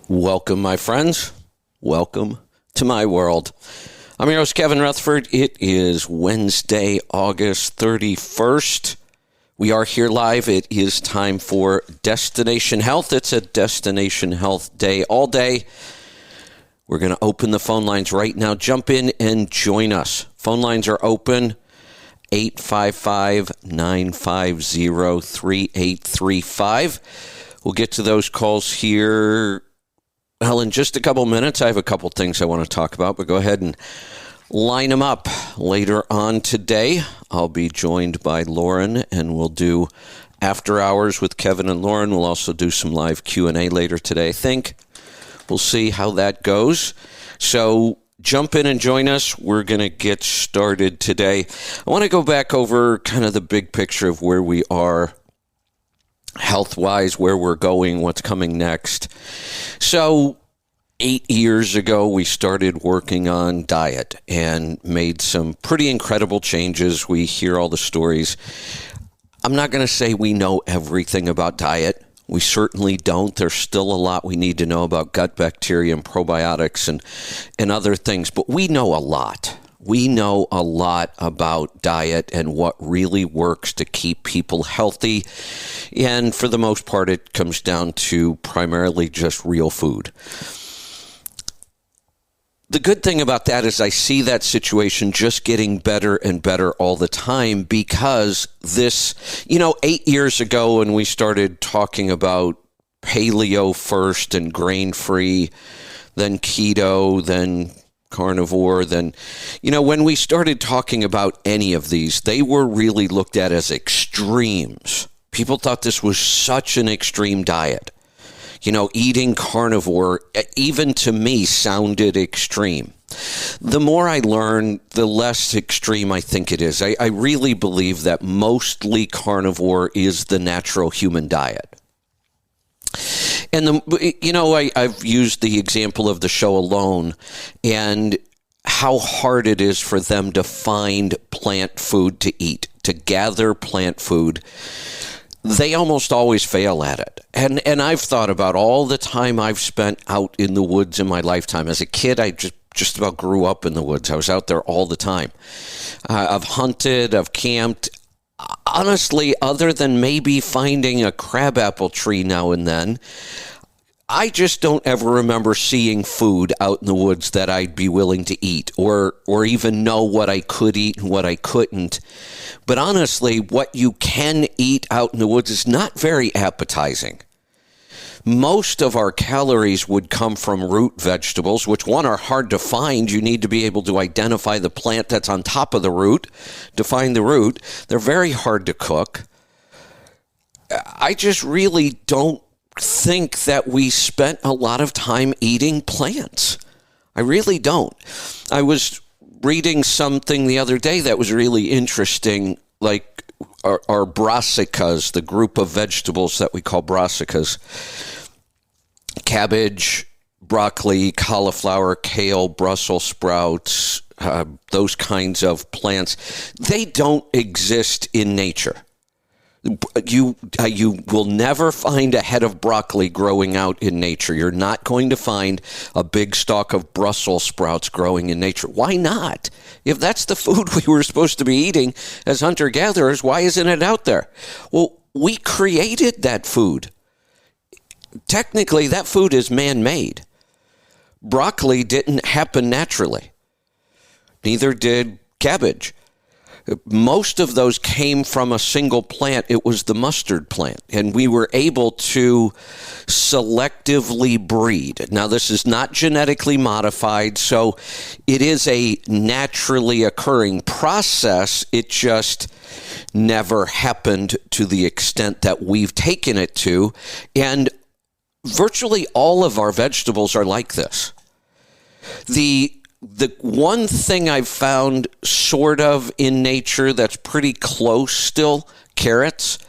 Welcome, my friends. Welcome to my world. I'm your host, Kevin Rutherford. It is Wednesday, August 31st. We are here live. It is time for Destination Health. It's a Destination Health day all day. We're going to open the phone lines right now. Jump in and join us. Phone lines are open. 855-950-3835. We'll get to those calls here. Well, in just a couple minutes, I have a couple things I want to talk about, but go ahead and line them up. Later on today, I'll be joined by Lauren, and we'll do After Hours with Kevin and Lauren. We'll also do some live Q&A later today, I think. We'll see how that goes. So jump in and join us. We're going to get started today. I want to go back over kind of the big picture of where we are health-wise, where we're going, what's coming next. So 8 years ago, we started working on diet and made some pretty incredible changes. We hear all the stories. I'm not going to say we know everything about diet. We certainly don't. There's still a lot we need to know about gut bacteria and probiotics and other things, but we know a lot. We know a lot about diet and what really works to keep people healthy. And for the most part, it comes down to primarily just real food. The good thing about that is I see that situation just getting better and better all the time because this, 8 years ago when we started talking about paleo first and grain-free, then keto, then carnivore, then, when we started talking about any of these, they were really looked at as extremes. People thought this was such an extreme diet. Eating carnivore, even to me, sounded extreme. The more I learn, the less extreme I think it is. I really believe that mostly carnivore is the natural human diet. And, I've used the example of the show Alone and how hard it is for them to find plant food to eat, to gather plant food. They almost always fail at it. And I've thought about all the time I've spent out in the woods in my lifetime. As a kid, I just about grew up in the woods. I was out there all the time. I've hunted, I've camped. Honestly, other than maybe finding a crabapple tree now and then, I just don't ever remember seeing food out in the woods that I'd be willing to eat or even know what I could eat and what I couldn't. But honestly, what you can eat out in the woods is not very appetizing. Most of our calories would come from root vegetables, which, one, are hard to find. You need to be able to identify the plant that's on top of the root to find the root. They're very hard to cook. I just really don't think that we spent a lot of time eating plants. I really don't. I was reading something the other day that was really interesting, like our brassicas, the group of vegetables that we call brassicas. Cabbage, broccoli, cauliflower, kale, Brussels sprouts, those kinds of plants. They don't exist in nature. You will never find a head of broccoli growing out in nature. You're not going to find a big stalk of Brussels sprouts growing in nature. Why not? If that's the food we were supposed to be eating as hunter-gatherers, why isn't it out there? Well, we created that food. Technically, that food is man-made. Broccoli didn't happen naturally. Neither did cabbage. Most of those came from a single plant. It was the mustard plant, and we were able to selectively breed. Now, this is not genetically modified, so it is a naturally occurring process. It just never happened to the extent that we've taken it to, and virtually all of our vegetables are like this. The one thing I've found sort of in nature that's pretty close still, carrots.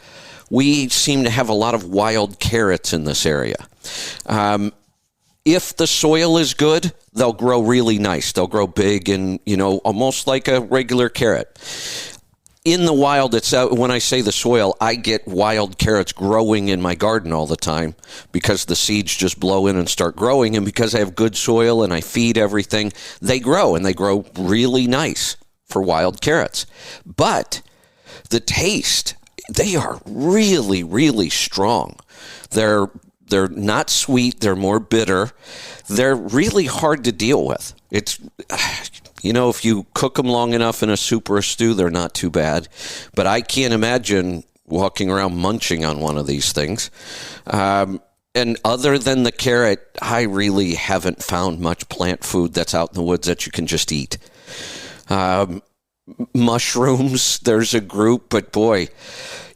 We seem to have a lot of wild carrots in this area. If the soil is good, they'll grow really nice. They'll grow big and, almost like a regular carrot. in the wild, it's when I say the soil, I get wild carrots growing in my garden all the time because the seeds just blow in and start growing. And because I have good soil and I feed everything, they grow, and they grow really nice for wild carrots. But the taste, they are really, really strong. They're not sweet. They're more bitter. They're really hard to deal with. It's, if you cook them long enough in a soup or a stew, they're not too bad. But I can't imagine walking around munching on one of these things. And other than the carrot, I really haven't found much plant food that's out in the woods that you can just eat. Mushrooms, there's a group, but boy,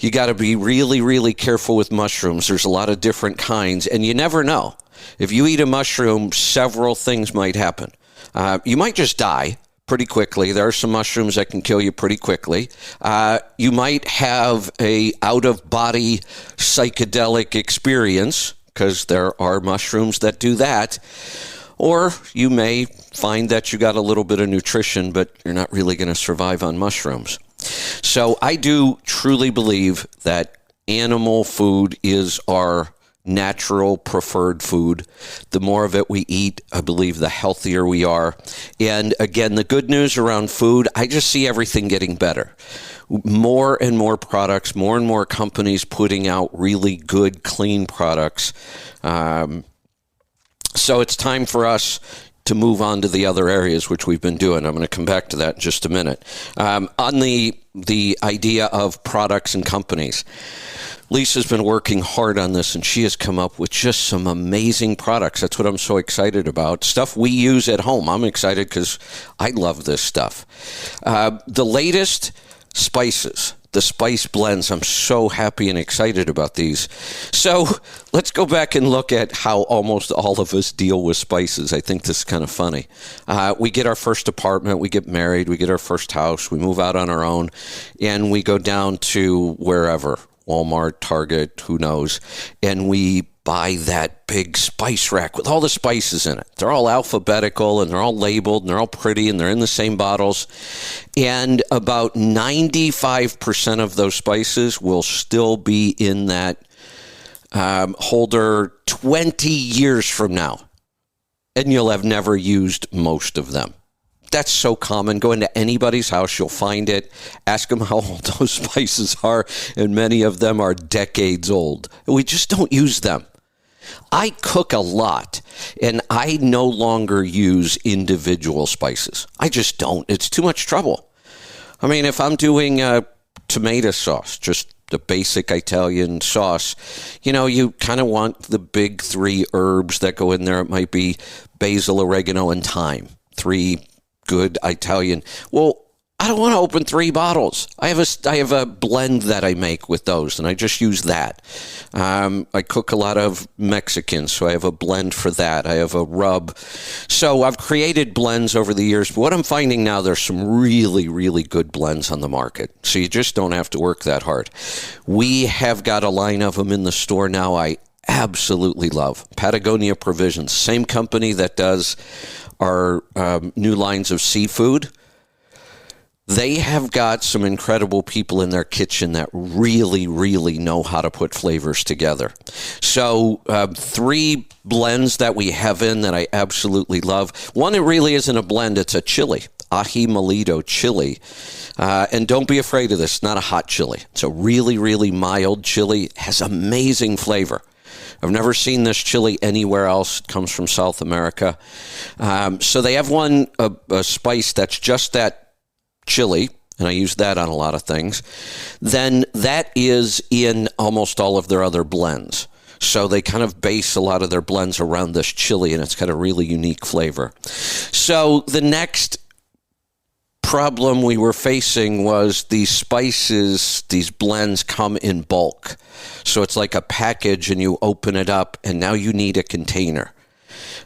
you got to be really, really careful with mushrooms. There's a lot of different kinds, and you never know. If you eat a mushroom, several things might happen. You might just die pretty quickly. There are some mushrooms that can kill you pretty quickly. You might have a out-of-body psychedelic experience, because there are mushrooms that do that. Or you may find that you got a little bit of nutrition, but you're not really going to survive on mushrooms. So I do truly believe that animal food is our natural preferred food. The more of it we eat, I believe the healthier we are. And again, the good news around food, I just see everything getting better. More and more products, more and more companies putting out really good, clean products. So it's time for us to move on to the other areas, which we've been doing. I'm going to come back to that in just a minute. On the idea of products and companies, Lisa's been working hard on this, and she has come up with just some amazing products. That's what I'm so excited about. Stuff we use at home. I'm excited because I love this stuff. The latest spices, the spice blends. I'm so happy and excited about these. So let's go back and look at how almost all of us deal with spices. I think this is kind of funny. We get our first apartment, we get married, we get our first house, we move out on our own, and we go down to wherever, Walmart, Target, who knows, and we buy that big spice rack with all the spices in it. They're all alphabetical, and they're all labeled, and they're all pretty, and they're in the same bottles. And about 95% of those spices will still be in that holder 20 years from now, and you'll have never used most of them. That's so common. Go into anybody's house, you'll find it. Ask them how old those spices are, and many of them are decades old. We just don't use them. I cook a lot, and I no longer use individual spices. I just don't. It's too much trouble. I mean, if I'm doing a tomato sauce, just the basic Italian sauce, you kind of want the big 3 herbs that go in there. It might be basil, oregano, and thyme. 3 good Italian. Well, I don't want to open 3 bottles. I have a blend that I make with those, and I just use that. I cook a lot of Mexican, so I have a blend for that. I have a rub. So I've created blends over the years. But what I'm finding now, there's some really, really good blends on the market. So you just don't have to work that hard. We have got a line of them in the store now I absolutely love. Patagonia Provisions, same company that does our new lines of seafood. They have got some incredible people in their kitchen that really, really know how to put flavors together. So 3 blends that we have in that I absolutely love. One, it really isn't a blend, it's a chili. Ají Molido chili. And don't be afraid of this, it's not a hot chili. It's a really, really mild chili. It has amazing flavor. I've never seen this chili anywhere else. It comes from South America. So they have a spice that's just that chili, and I use that on a lot of things. Then that is in almost all of their other blends. So they kind of base a lot of their blends around this chili, and it's got a really unique flavor. So the next problem we were facing was these spices, these blends come in bulk. So it's like a package, and you open it up, and now you need a container.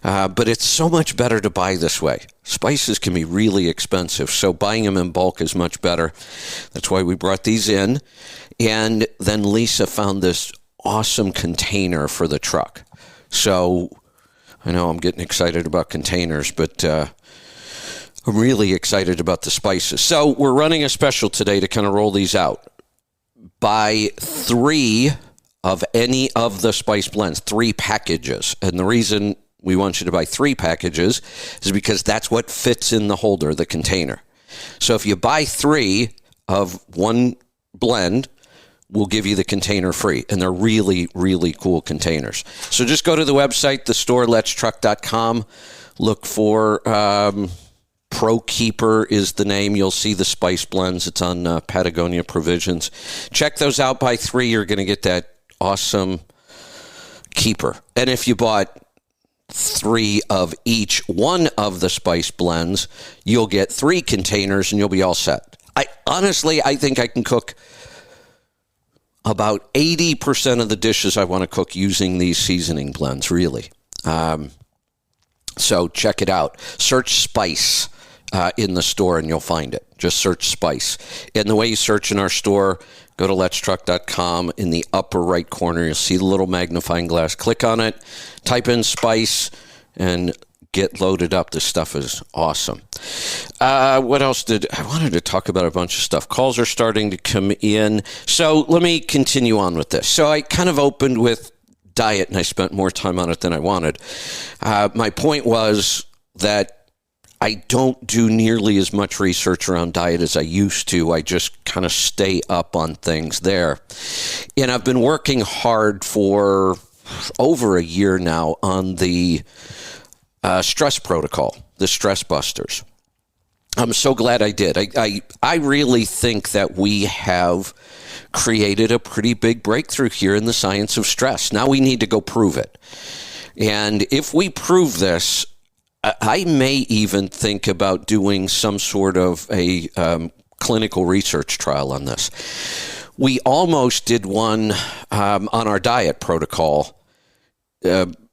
But it's so much better to buy this way. Spices can be really expensive, so buying them in bulk is much better. That's why we brought these in. And then Lisa found this awesome container for the truck. So I know I'm getting excited about containers, but I'm really excited about the spices. So we're running a special today to kind of roll these out. Buy 3 of any of the spice blends, 3 packages. And the reason we want you to buy 3 packages is because that's what fits in the holder, the container. So if you buy 3 of one blend, we'll give you the container free. And they're really, really cool containers. So just go to the website, the store, letstruck.com. Look for ProKeeper is the name. You'll see the spice blends. It's on Patagonia Provisions. Check those out. Buy 3. You're going to get that awesome keeper. And if you bought 3 of each one of the spice blends, you'll get 3 containers and you'll be all set. I think I can cook about 80% of the dishes I want to cook using these seasoning blends, really. So check it out. Search spice in the store and you'll find it. Just search spice. And the way you search in our store, go to letstruck.com. In the upper right corner, you'll see the little magnifying glass. Click on it, type in spice, and get loaded up. This stuff is awesome. What else I wanted to talk about a bunch of stuff. Calls are starting to come in. So let me continue on with this. So I kind of opened with diet, and I spent more time on it than I wanted. My point was that I don't do nearly as much research around diet as I used to. I just kind of stay up on things there. And I've been working hard for over a year now on the stress protocol, the Stress Busters. I'm so glad I did. I really think that we have created a pretty big breakthrough here in the science of stress. Now we need to go prove it. And if we prove this, I may even think about doing some sort of a clinical research trial on this. We almost did one on our diet protocol,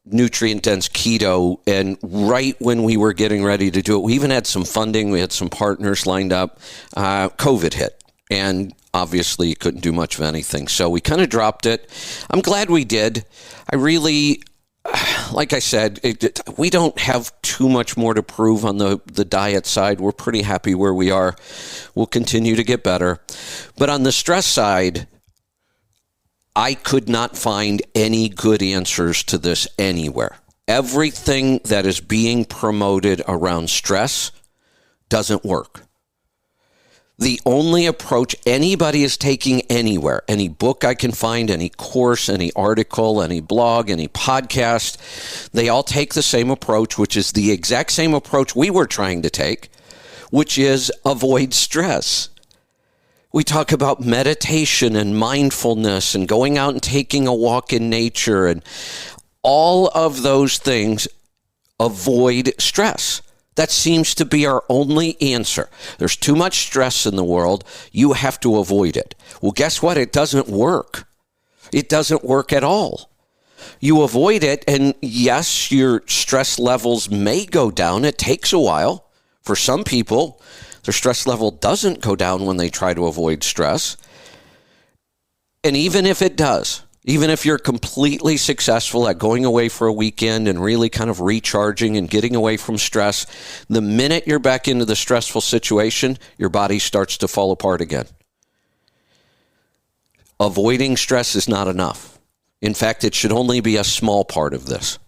nutrient-dense keto, and right when we were getting ready to do it, we even had some funding, we had some partners lined up, COVID hit, and obviously you couldn't do much of anything, so we kind of dropped it. I'm glad we did. I really, like I said, we don't have too much more to prove on the diet side. We're pretty happy where we are. We'll continue to get better. But on the stress side, I could not find any good answers to this anywhere. Everything that is being promoted around stress doesn't work. The only approach anybody is taking anywhere, any book I can find, any course, any article, any blog, any podcast, they all take the same approach, which is the exact same approach we were trying to take, which is avoid stress. We talk about meditation and mindfulness and going out and taking a walk in nature, and all of those things avoid stress. That seems to be our only answer. There's too much stress in the world. You have to avoid it. Well, guess what? It doesn't work. It doesn't work at all. You avoid it, and yes, your stress levels may go down. It takes a while. For some people, their stress level doesn't go down when they try to avoid stress. And even if it does, even if you're completely successful at going away for a weekend and really kind of recharging and getting away from stress, the minute you're back into the stressful situation, your body starts to fall apart again. Avoiding stress is not enough. In fact, it should only be a small part of this.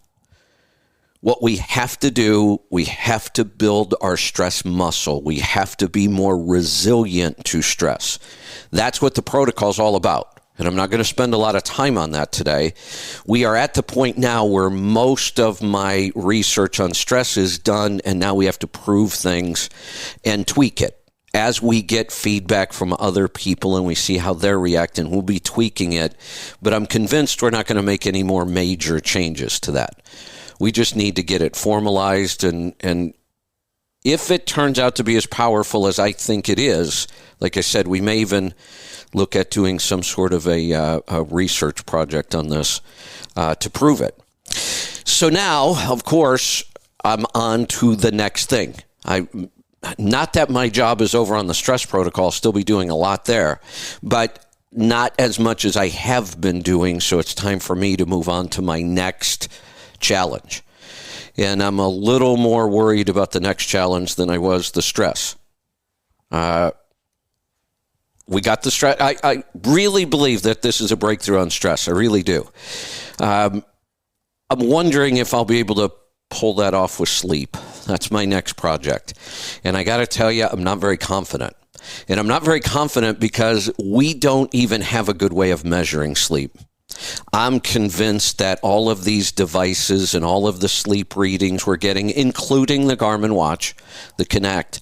What we have to do, we have to build our stress muscle. We have to be more resilient to stress. That's what the protocol is all about. And I'm not going to spend a lot of time on that today. We are at the point now where most of my research on stress is done, and now we have to prove things and tweak it. As we get feedback from other people and we see how they're reacting, we'll be tweaking it. But I'm convinced we're not going to make any more major changes to that. We just need to get it formalized, and if it turns out to be as powerful as I think it is, like I said, we may even look at doing some sort of a research project on this to prove it. So now, of course, I'm on to the next thing. Not that my job is over on the stress protocol, I'll still be doing a lot there, but not as much as I have been doing, so it's time for me to move on to my next challenge. And I'm a little more worried about the next challenge than I was the stress. We got the stress. I really believe that this is a breakthrough on stress. I really do. I'm wondering if I'll be able to pull that off with sleep. That's my next project. And I got to tell you, I'm not very confident. And I'm not very confident because we don't even have a good way of measuring sleep. I'm convinced that all of these devices and all of the sleep readings we're getting, including the Garmin watch, the Kinect,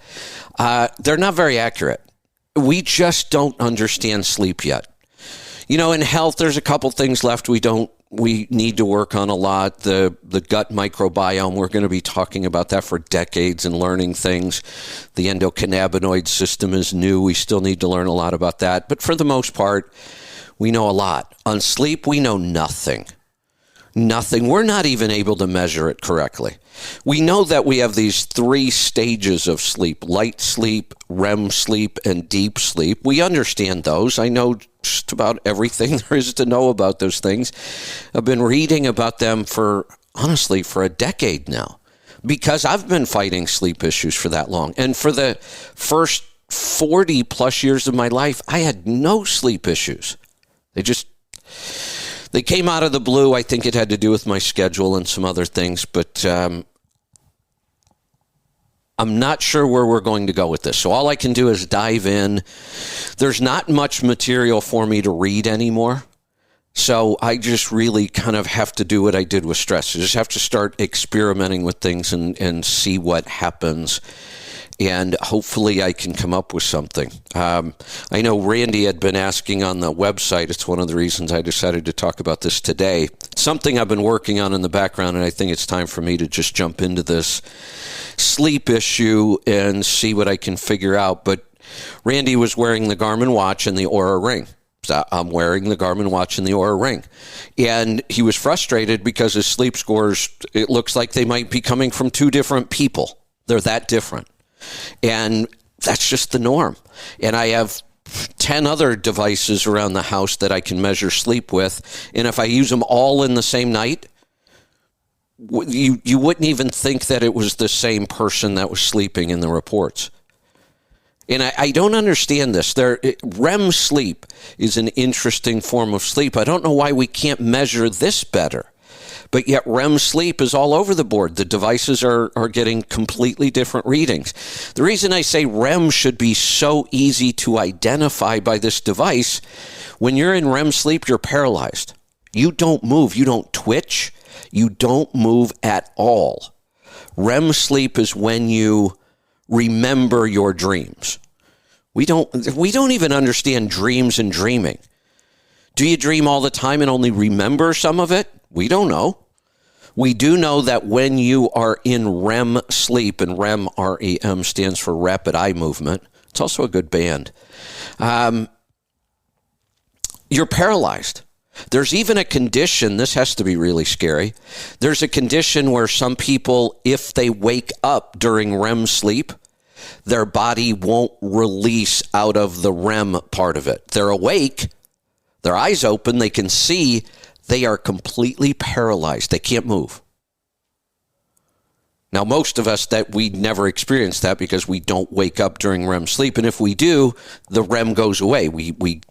they're not very accurate. We just don't understand sleep yet. You know, in health, there's a couple things left we need to work on a lot. The gut microbiome, we're going to be talking about that for decades and learning things. The endocannabinoid system is new. We still need to learn a lot about that. But for the most part, we know a lot. On sleep, we know nothing. Nothing. We're not even able to measure it correctly. We know that we have these 3 stages of sleep: light sleep, REM sleep, and deep sleep. We understand those. I know just about everything there is to know about those things. I've been reading about them honestly, for a decade now, because I've been fighting sleep issues for that long. And for the first 40 plus years of my life, I had no sleep issues. They came out of the blue. I think it had to do with my schedule and some other things, but I'm not sure where we're going to go with this. So all I can do is dive in. There's not much material for me to read anymore. So I just really kind of have to do what I did with stress. I just have to start experimenting with things and see what happens. And hopefully I can come up with something. I know Randy had been asking on the website. It's one of the reasons I decided to talk about this today. It's something I've been working on in the background, and I think it's time for me to just jump into this sleep issue and see what I can figure out. But Randy was wearing the Garmin watch and the Oura Ring. So I'm wearing the Garmin watch and the Oura Ring. And he was frustrated because his sleep scores, it looks like they might be coming from 2 different people. They're that different. And that's just the norm. And I have 10 other devices around the house that I can measure sleep with. And if I use them all in the same night, you wouldn't even think that it was the same person that was sleeping in the reports. And I don't understand this. REM sleep is an interesting form of sleep. I don't know why we can't measure this better. But yet REM sleep is all over the board. The devices are getting completely different readings. The reason I say REM should be so easy to identify by this device, when you're in REM sleep, you're paralyzed. You don't move. You don't twitch. You don't move at all. REM sleep is when you remember your dreams. We don't even understand dreams and dreaming. Do you dream all the time and only remember some of it? We don't know. We do know that when you are in REM sleep, and REM, R-E-M, stands for rapid eye movement. It's also a good band. You're paralyzed. There's even a condition, this has to be really scary. There's a condition where some people, if they wake up during REM sleep, their body won't release out of the REM part of it. They're awake, their eyes open, they can see. They are completely paralyzed. They can't move. Now, most of us, that we never experience that because we don't wake up during REM sleep. And if we do, the REM goes away.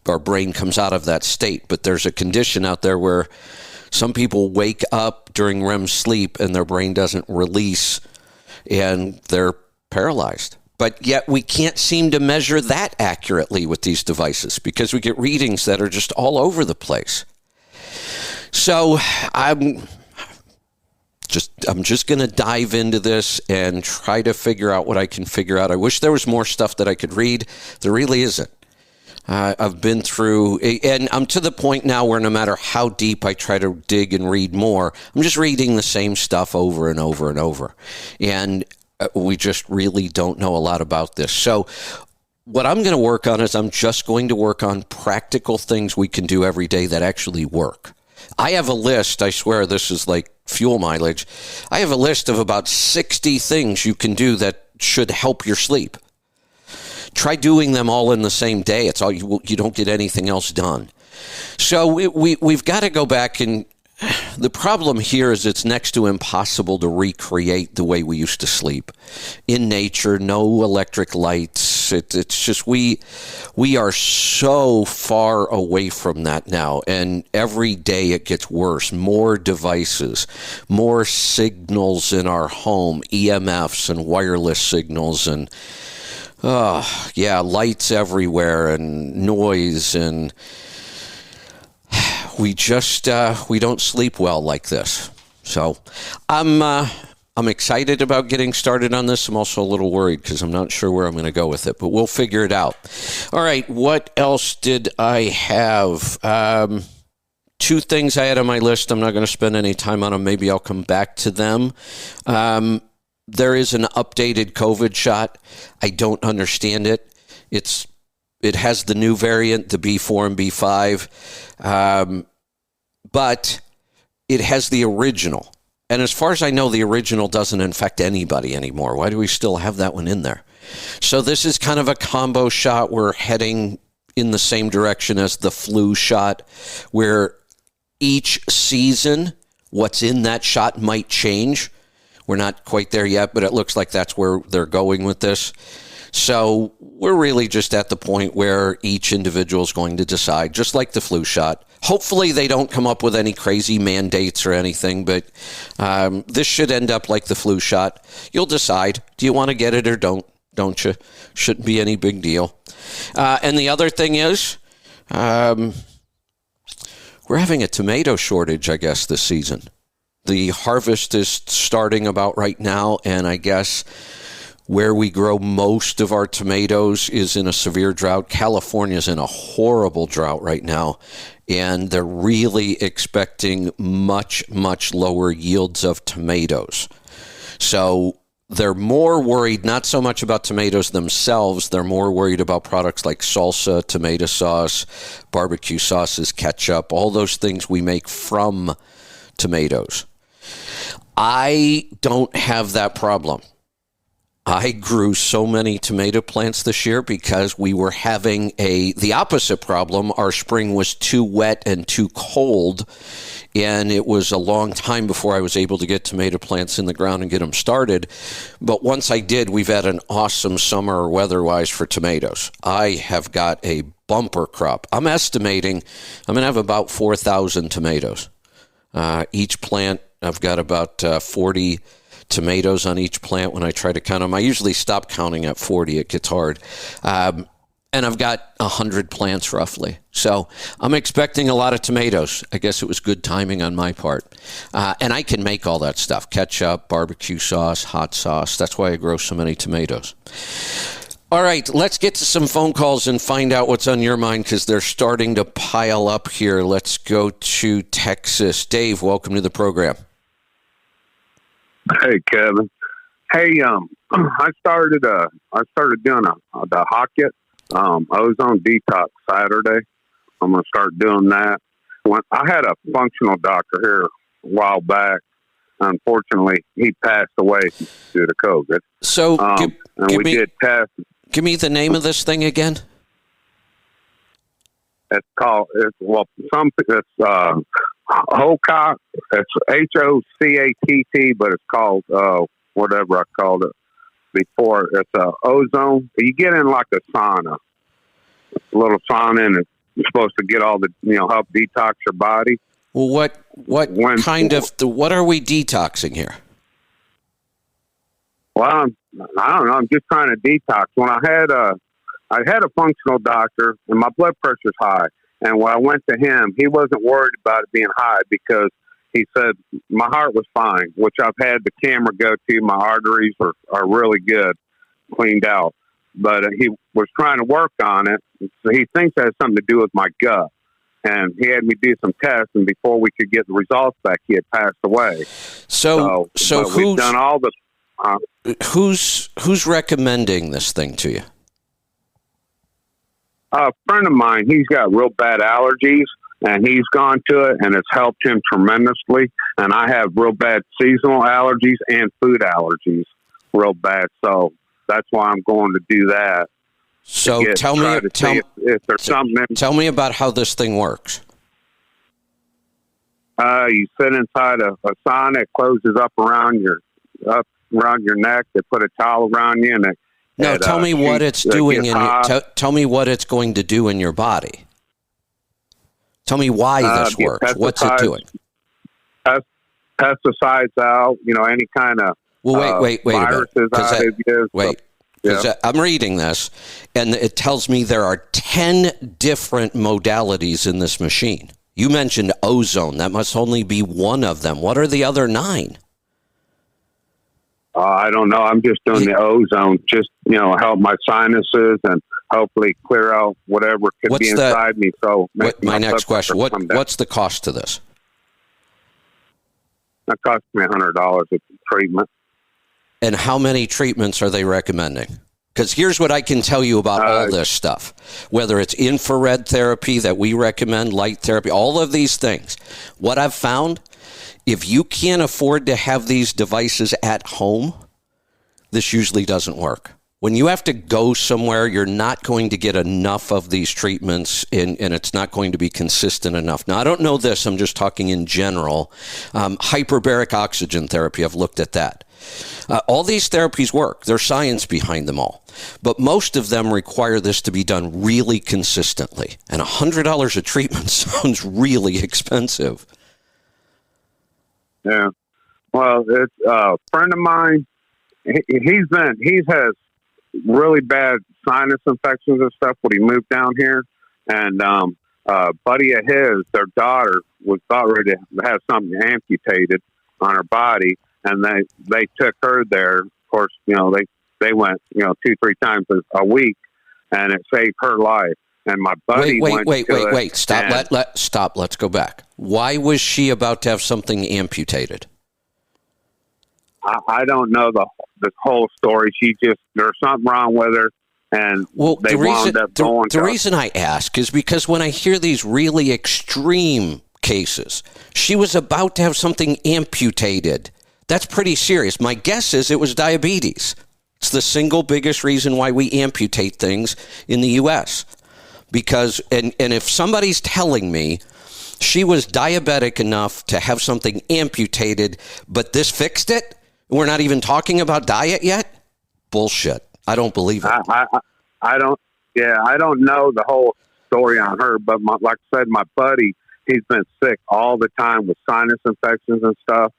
Our brain comes out of that state. But there's a condition out there where some people wake up during REM sleep and their brain doesn't release and they're paralyzed. But yet we can't seem to measure that accurately with these devices because we get readings that are just all over the place. So I'm just going to dive into this and try to figure out what I can figure out. I wish there was more stuff that I could read. There really isn't. I've been through, and I'm to the point now where no matter how deep I try to dig and read more, I'm just reading the same stuff over and over and over. And we just really don't know a lot about this. So what I'm going to work on is I'm just going to work on practical things we can do every day that actually work. I have a list, I swear this is like fuel mileage. I have a list of about 60 things you can do that should help your sleep. Try doing them all in the same day. It's all you don't get anything else done. So we've got to go back and The problem here is it's next to impossible to recreate the way we used to sleep in nature. No electric lights. It's just we are so far away from that now, and every day it gets worse. More devices, more signals in our home, EMFs and wireless signals, and lights everywhere and noise, and we just we don't sleep well like this. So I'm excited about getting started on this. I'm also a little worried because I'm not sure where I'm going to go with it, but we'll figure it out. All right, what else did I have? Two things I had on my list. I'm not going to spend any time on them. Maybe I'll come back to them. There is an updated COVID shot. I don't understand it. It has the new variant, the B4 and B5, but it has the original. And as far as I know, the original doesn't infect anybody anymore. Why do we still have that one in there? So this is kind of a combo shot. We're heading in the same direction as the flu shot, where each season, what's in that shot might change. We're not quite there yet, but it looks like that's where they're going with this. So we're really just at the point where each individual is going to decide, just like the flu shot. Hopefully they don't come up with any crazy mandates or anything, but this should end up like the flu shot. You'll decide, do you want to get it or don't you? Shouldn't be any big deal. And the other thing is, we're having a tomato shortage, I guess, this season. The harvest is starting about right now, and I guess where we grow most of our tomatoes is in a severe drought. California's in a horrible drought right now, and they're really expecting much, much lower yields of tomatoes. So they're more worried, not so much about tomatoes themselves. They're more worried about products like salsa, tomato sauce, barbecue sauces, ketchup, all those things we make from tomatoes. I don't have that problem. I grew so many tomato plants this year because we were having the opposite problem. Our spring was too wet and too cold, and it was a long time before I was able to get tomato plants in the ground and get them started. But once I did, we've had an awesome summer weather-wise for tomatoes. I have got a bumper crop. I'm estimating I'm going to have about 4,000 tomatoes. Each plant, I've got about 40 tomatoes on each plant when I try to count them. I usually stop counting at 40. It gets hard. And I've got 100 plants roughly. So I'm expecting a lot of tomatoes. I guess it was good timing on my part. And I can make all that stuff. Ketchup, barbecue sauce, hot sauce. That's why I grow so many tomatoes. All right, let's get to some phone calls and find out what's on your mind because they're starting to pile up here. Let's go to Texas. Dave, welcome to the program. Hey, Kevin. Hey, I started doing the Hockett ozone detox Saturday. I'm going to start doing that. I had a functional doctor here a while back. Unfortunately, he passed away due to COVID. So, did tests. Give me the name of this thing again. It's HOCATT. It's HOCATT, but it's called whatever I called it before. It's ozone. You get in like a sauna, a little sauna, and it's supposed to get all the help detox your body. Well, what are we detoxing here? Well, I don't know. I'm just trying to detox. When I had a functional doctor, and my blood pressure's high. And when I went to him, he wasn't worried about it being high because he said my heart was fine, which I've had the camera go to. My arteries are really good, cleaned out. But he was trying to work on it. So he thinks it has something to do with my gut. And he had me do some tests, and before we could get the results back, he had passed away. So we've done all the. Who's recommending this thing to you? A friend of mine, he's got real bad allergies, and he's gone to it, and it's helped him tremendously. And I have real bad seasonal allergies and food allergies, real bad. So that's why I'm going to do that. So tell me if there's something. Tell me about how this thing works. You sit inside a sauna. It closes up around your neck. They put a towel around you, and tell me what it's doing tell me what it's going to do in your body. Tell me why this works. What's it doing? Pesticides out. Any kind of wait viruses out. Wait. Because I'm reading this, and it tells me there are 10 different modalities in this machine. You mentioned ozone. That must only be one of them. What are the other 9? I don't know. I'm just doing the ozone, just, help my sinuses and hopefully clear out whatever could be inside me. So my next question, what's the cost to this? That cost me $100 a treatment. And how many treatments are they recommending? Because here's what I can tell you about all this stuff. Whether it's infrared therapy that we recommend, light therapy, all of these things. What I've found, if you can't afford to have these devices at home, this usually doesn't work. When you have to go somewhere, you're not going to get enough of these treatments, and it's not going to be consistent enough. Now, I don't know this. I'm just talking in general. Hyperbaric oxygen therapy, I've looked at that. All these therapies work. There's science behind them all. But most of them require this to be done really consistently. And $100 a treatment sounds really expensive. Yeah. Well, it's a friend of mine. He has really bad sinus infections and stuff when he moved down here. And a buddy of his, their daughter, was about ready to have something amputated on her body. And they took her there. Of course, they went, 2-3 times a week, and it saved her life. And my buddy wait. Stop. Let's go back. Why was she about to have something amputated? I don't know the whole story. There's something wrong with her, and they wound up going. The reason I ask is because when I hear these really extreme cases, she was about to have something amputated. That's pretty serious. My guess is it was diabetes. It's the single biggest reason why we amputate things in the U.S. Because, and if somebody's telling me she was diabetic enough to have something amputated, but this fixed it, we're not even talking about diet yet? Bullshit. I don't believe it. I don't know the whole story on her, but like I said, my buddy, he's been sick all the time with sinus infections and stuff.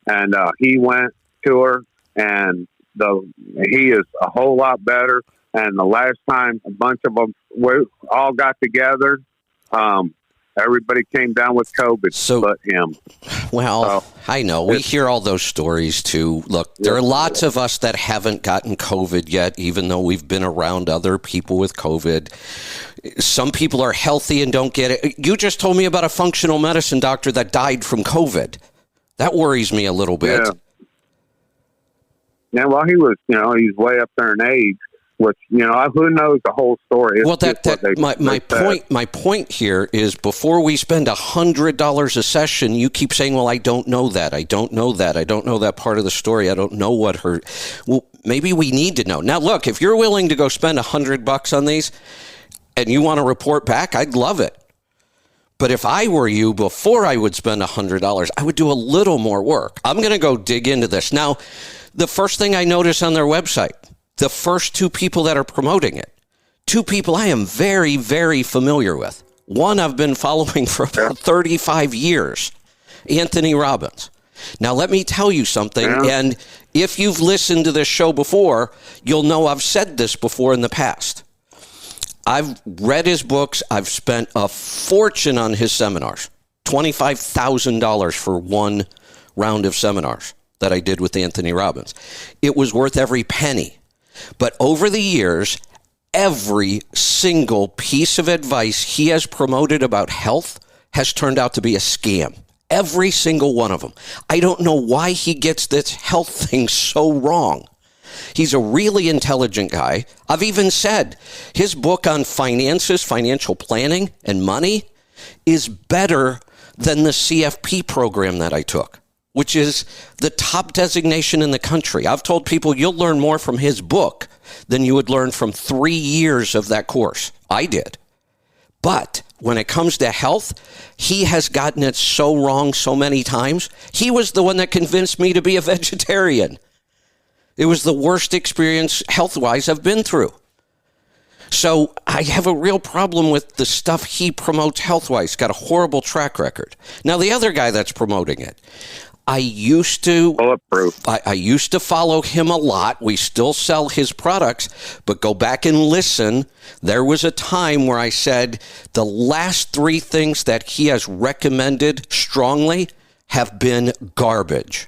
And he went to her, and he is a whole lot better. And the last time a bunch of them all got together, everybody came down with COVID but him. Well, I know. We hear all those stories, too. Look, there are lots of us that haven't gotten COVID yet, even though we've been around other people with COVID. Some people are healthy and don't get it. You just told me about a functional medicine doctor that died from COVID. That worries me a little bit. Yeah, well, he was, he's way up there in age, which, who knows the whole story. It's my point here is before we spend $100 a session, you keep saying, well, I don't know that. I don't know that. I don't know that part of the story. I don't know what her, well, maybe we need to know. Now, look, if you're willing to go spend $100 on these and you want to report back, I'd love it. But if I were you, before I would spend $100, I would do a little more work. I'm going to go dig into this. Now, the first thing I notice on their website, the first 2 people that are promoting it, 2 people I am very, very familiar with. One I've been following for about 35 years, Anthony Robbins. Now, let me tell you something, and if you've listened to this show before, you'll know I've said this before in the past. I've read his books. I've spent a fortune on his seminars, $25,000 for one round of seminars that I did with Anthony Robbins. It was worth every penny. But over the years, every single piece of advice he has promoted about health has turned out to be a scam. Every single one of them. I don't know why he gets this health thing so wrong. He's a really intelligent guy. I've even said his book on finances, financial planning, and money is better than the CFP program that I took, which is the top designation in the country. I've told people you'll learn more from his book than you would learn from 3 years of that course. I did. But when it comes to health, he has gotten it so wrong so many times. He was the one that convinced me to be a vegetarian. It was the worst experience health-wise I've been through. So I have a real problem with the stuff he promotes health-wise. He's got a horrible track record. Now, the other guy that's promoting it, I used to follow him a lot. We still sell his products, but go back and listen. There was a time where I said the last 3 things that he has recommended strongly have been garbage.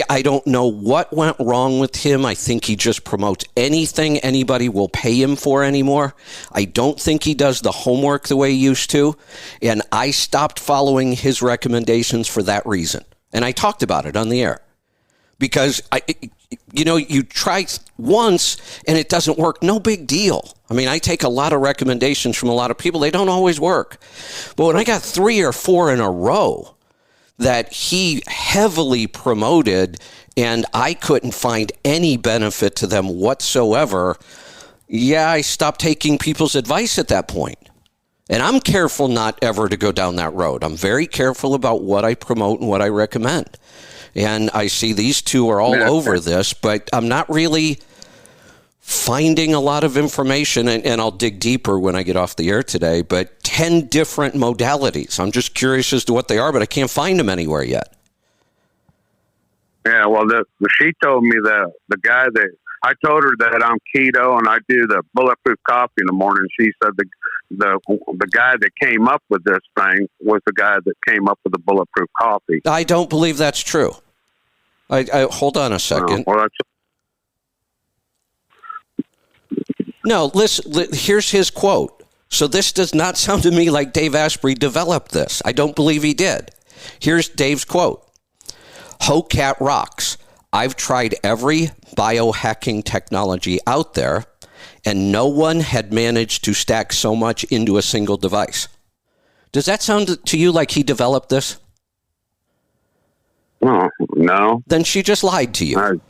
I don't know what went wrong with him. I think he just promotes anything anybody will pay him for anymore. I don't think he does the homework the way he used to. And I stopped following his recommendations for that reason. And I talked about it on the air. Because, you try once and it doesn't work. No big deal. I mean, I take a lot of recommendations from a lot of people. They don't always work. But when I got 3 or 4 in a row that he heavily promoted and I couldn't find any benefit to them whatsoever, I stopped taking people's advice at that point. And I'm careful not ever to go down that road. I'm very careful about what I promote and what I recommend. And I see these two are all over this, but I'm not really finding a lot of information, and I'll dig deeper when I get off the air today, but 10 different modalities. I'm just curious as to what they are, but I can't find them anywhere yet. Yeah, well, she told me that the guy that, I told her that I'm keto and I do the bulletproof coffee in the morning. She said the guy that came up with this thing was the guy that came up with the bulletproof coffee. I don't believe that's true. I hold on a second. No, listen, here's his quote. So this does not sound to me like Dave Asprey developed this. I don't believe he did. Here's Dave's quote. Hocat rocks. I've tried every biohacking technology out there, and no one had managed to stack so much into a single device. Does that sound to you like he developed this? Oh, no. Then she just lied to you.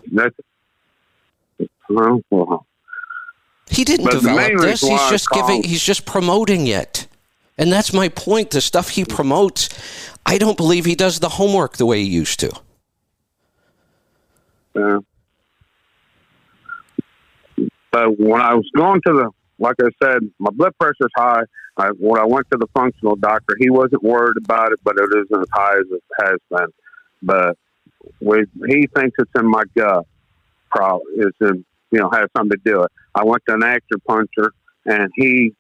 He didn't develop this. He's just promoting it. And that's my point. The stuff he promotes, I don't believe he does the homework the way he used to. Yeah. But when I was going to like I said, my blood pressure's high. When I went to the functional doctor, he wasn't worried about it, but it isn't as high as it has been. But he thinks it's in my gut. Has something to do it. I went to an acupuncture, and he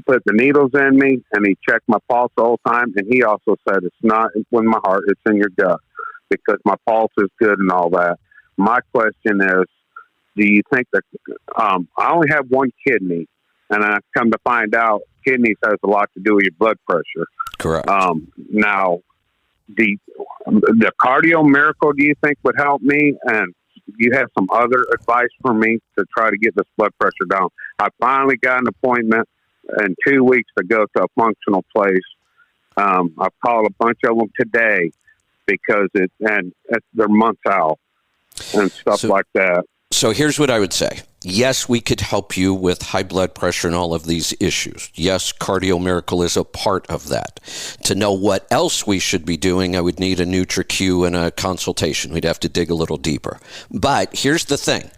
put the needles in me, and he checked my pulse the whole time. And he also said it's not in my heart; it's in your gut, because my pulse is good and all that. My question is, do you think that I only have one kidney, and I come to find out kidneys has a lot to do with your blood pressure? Correct. Now, the Cardio Miracle, do you think would help me? And you have some other advice for me to try to get this blood pressure down? I finally got an appointment in 2 weeks to go to a functional place. I've called a bunch of them today because they're months out and stuff like that. So here's what I would say. Yes, we could help you with high blood pressure and all of these issues. Yes, Cardio Miracle is a part of that. To know what else we should be doing, I would need a NutriQ and a consultation. We'd have to dig a little deeper. But here's the thing.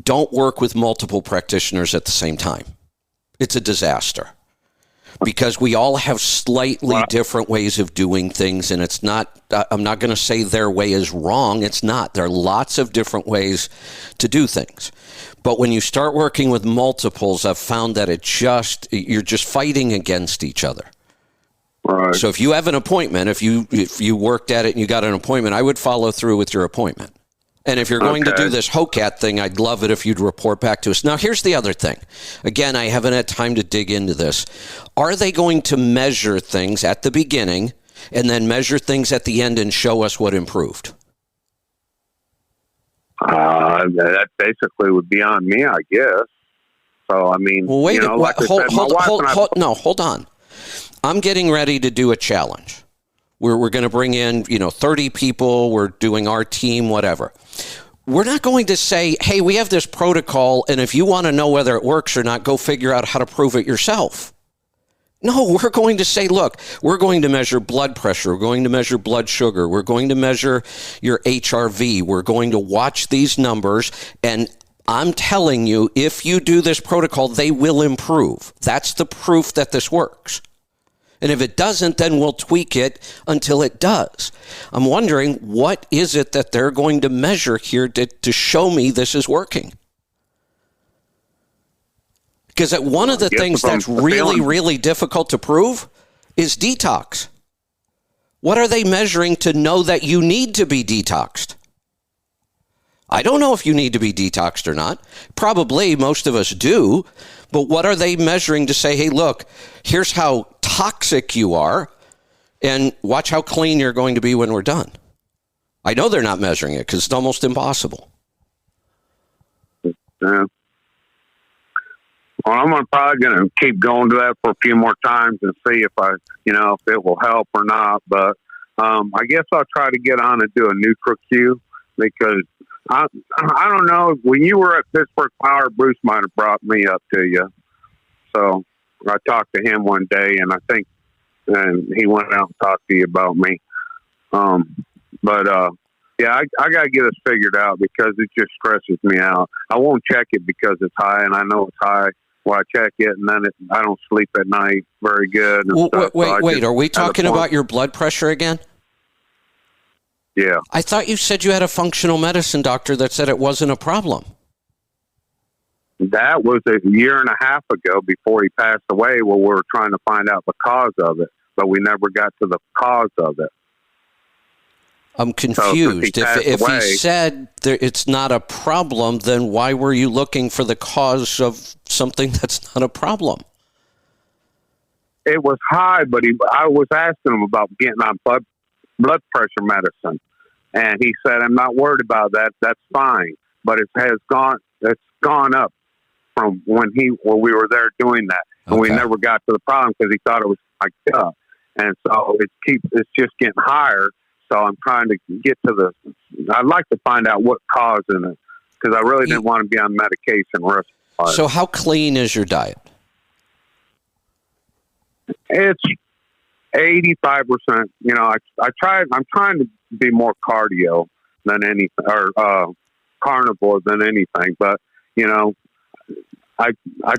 Don't work with multiple practitioners at the same time. It's a disaster. Because we all have slightly different ways of doing things, and it's not, I'm not going to say their way is wrong. It's not. There are lots of different ways to do things. But when you start working with multiples, I've found that you're just fighting against each other. Right. So if you have an appointment, if you worked at it and you got an appointment, I would follow through with your appointment. And if you're going to do this HOCAT thing, I'd love it if you'd report back to us. Now, here's the other thing. Again, I haven't had time to dig into this. Are they going to measure things at the beginning and then measure things at the end and show us what improved? That basically would be on me, I guess. So, I mean, well, wait, hold on. I'm getting ready to do a challenge. We're going to bring in, 30 people. We're doing our team, whatever. We're not going to say, hey, we have this protocol, and if you want to know whether it works or not, go figure out how to prove it yourself. No, we're going to say, look, we're going to measure blood pressure. We're going to measure blood sugar. We're going to measure your HRV. We're going to watch these numbers. And I'm telling you, if you do this protocol, they will improve. That's the proof that this works. And if it doesn't, then we'll tweak it until it does. I'm wondering, what is it that they're going to measure here to show me this is working? Because one of the things that's really, really difficult to prove is detox. What are they measuring to know that you need to be detoxed? I don't know if you need to be detoxed or not. Probably most of us do. But what are they measuring to say, hey, look, here's how toxic you are, and watch how clean you're going to be when we're done? I know they're not measuring it because it's almost impossible. Yeah. Well, I'm probably going to keep going to that for a few more times and see if if it will help or not. But I guess I'll try to get on and do a NutriQ, because I don't know. When you were at Pittsburgh Power, Bruce might have brought me up to you. So I talked to him one day, and and he went out and talked to you about me. Yeah, I got to get this figured out because it just stresses me out. I won't check it because it's high, and I know it's high. Well, I check it, and then I don't sleep at night very good. And wait, are we talking about your blood pressure again? Yeah. I thought you said you had a functional medicine doctor that said it wasn't a problem. That was a year and a half ago before he passed away, where we were trying to find out the cause of it, but we never got to the cause of it. I'm confused. So if he said it's not a problem, then why were you looking for the cause of something that's not a problem? It was high, but I was asking him about getting on blood pressure medicine, and he said, "I'm not worried about that. That's fine." But it's gone up from when we were there doing that, and we never got to the problem because he thought it was like up, and so it's just getting higher. So I'm trying to get to I'd like to find out what causing it, because I really didn't want to be on medication. So how clean is your diet? It's 85%. I'm trying to be more cardio than anything, or carnivore than anything. But, I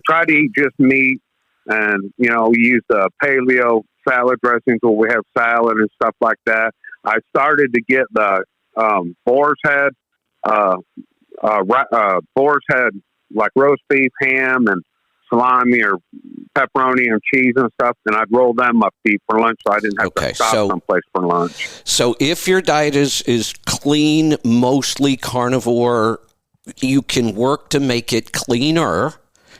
try to eat just meat, and, we use the paleo salad dressings where we have salad and stuff like that. I started to get the boar's head, like roast beef, ham, and salami or pepperoni and cheese and stuff, and I'd roll them up to eat for lunch, so I didn't have to stop someplace for lunch. So if your diet is clean, mostly carnivore, you can work to make it cleaner,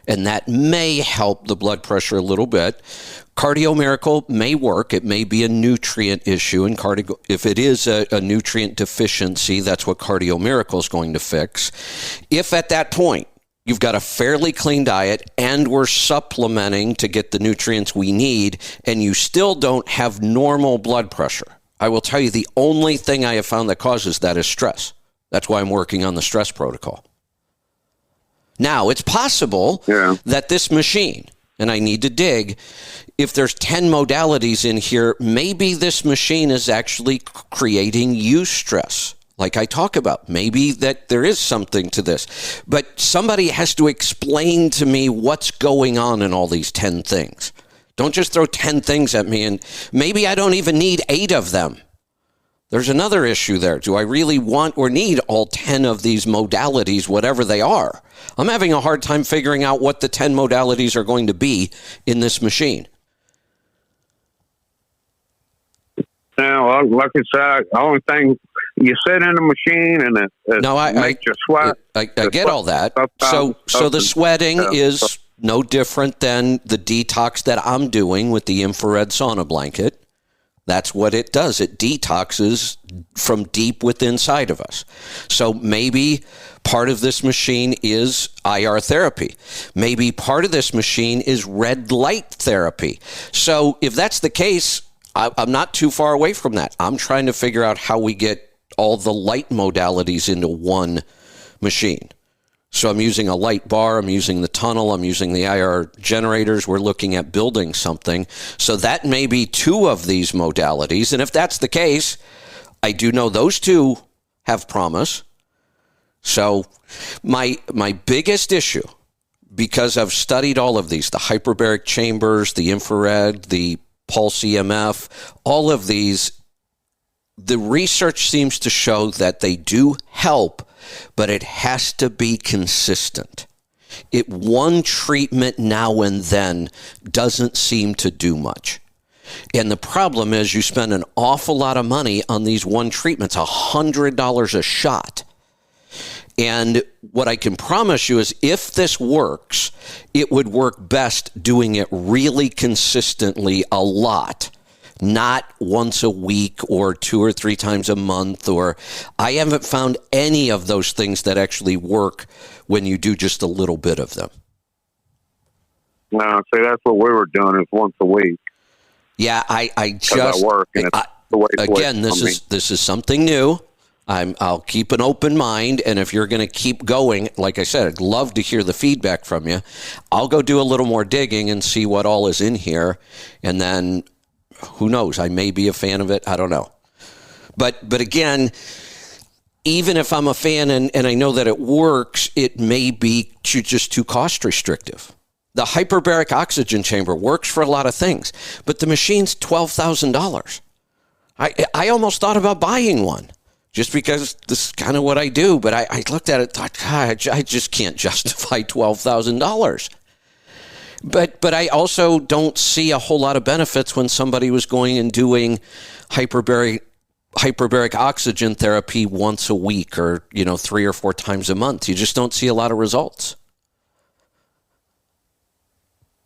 and that may help the blood pressure a little bit. Cardio Miracle may work. It may be a nutrient issue, and if it is a nutrient deficiency, that's what Cardio Miracle is going to fix. If at that point you've got a fairly clean diet and we're supplementing to get the nutrients we need, and you still don't have normal blood pressure, I will tell you the only thing I have found that causes that is stress. That's why I'm working on the stress protocol. Now, it's possible that this machine, and I need to dig, if there's 10 modalities in here, maybe this machine is actually creating you stress, like I talk about. Maybe that there is something to this. But somebody has to explain to me what's going on in all these 10 things. Don't just throw 10 things at me, and maybe I don't even need 8 of them. There's another issue there. Do I really want or need all 10 of these modalities, whatever they are? I'm having a hard time figuring out what the 10 modalities are going to be in this machine. Yeah, well, like I said, the only thing, you sit in a machine and it makes you sweat. I get all that. So the sweating is no different than the detox that I'm doing with the infrared sauna blanket. That's what it does. It detoxes from deep within inside of us. So maybe part of this machine is IR therapy. Maybe part of this machine is red light therapy. So if that's the case, I'm not too far away from that. I'm trying to figure out how we get all the light modalities into one machine. So I'm using a light bar, I'm using the tunnel, I'm using the IR generators. We're looking at building something. So that may be two of these modalities. And if that's the case, I do know those two have promise. So my biggest issue, because I've studied all of these, the hyperbaric chambers, the infrared, the pulse EMF, all of these, the research seems to show that they do help, but it has to be consistent. One treatment now and then doesn't seem to do much. And the problem is you spend an awful lot of money on these one treatments, $100 a shot. And what I can promise you is if this works, it would work best doing it really consistently a lot. Not once a week or 2 or 3 times a month, or I haven't found any of those things that actually work when you do just a little bit of them. No, see, that's what we were doing is once a week. Yeah, I just, I work and it's the way it's again, this is something new. I'll keep an open mind, and if you're going to keep going, like I said, I'd love to hear the feedback from you. I'll go do a little more digging and see what all is in here, and then who knows? I may be a fan of it. I don't know. But again, even if I'm a fan and I know that it works, it may be just too cost restrictive. The hyperbaric oxygen chamber works for a lot of things, but the machine's $12,000. I almost thought about buying one just because this is kind of what I do. But I looked at it and thought, God, I just can't justify $12,000. But I also don't see a whole lot of benefits when somebody was going and doing hyperbaric oxygen therapy once a week or 3 or 4 times a month. You just don't see a lot of results.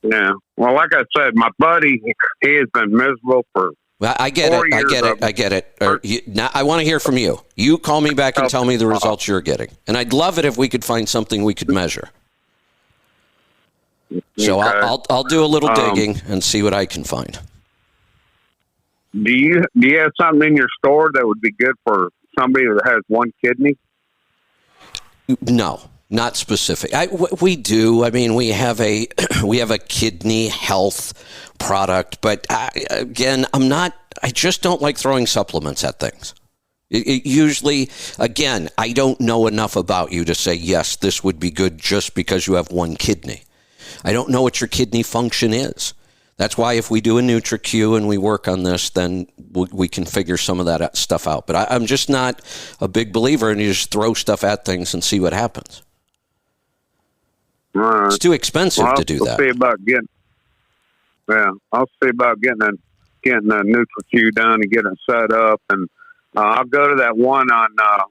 Yeah. Well, like I said, my buddy, he has been miserable for I get it. Now, I want to hear from you. You call me back and tell me the results you're getting. And I'd love it if we could find something we could measure. So okay. I'll do a little digging and see what I can find. Do you have something in your store that would be good for somebody that has one kidney? No. Not specific. We do. I mean, we have a kidney health product, but again, I just don't like throwing supplements at things. It usually, again, I don't know enough about you to say, yes, this would be good just because you have one kidney. I don't know what your kidney function is. That's why if we do a NutriQ and we work on this, then we can figure some of that stuff out. But I'm just not a big believer in you just throw stuff at things and see what happens. It's too expensive to do that. I'll see about getting a NutriQ done and getting it set up, and I'll go to that one on I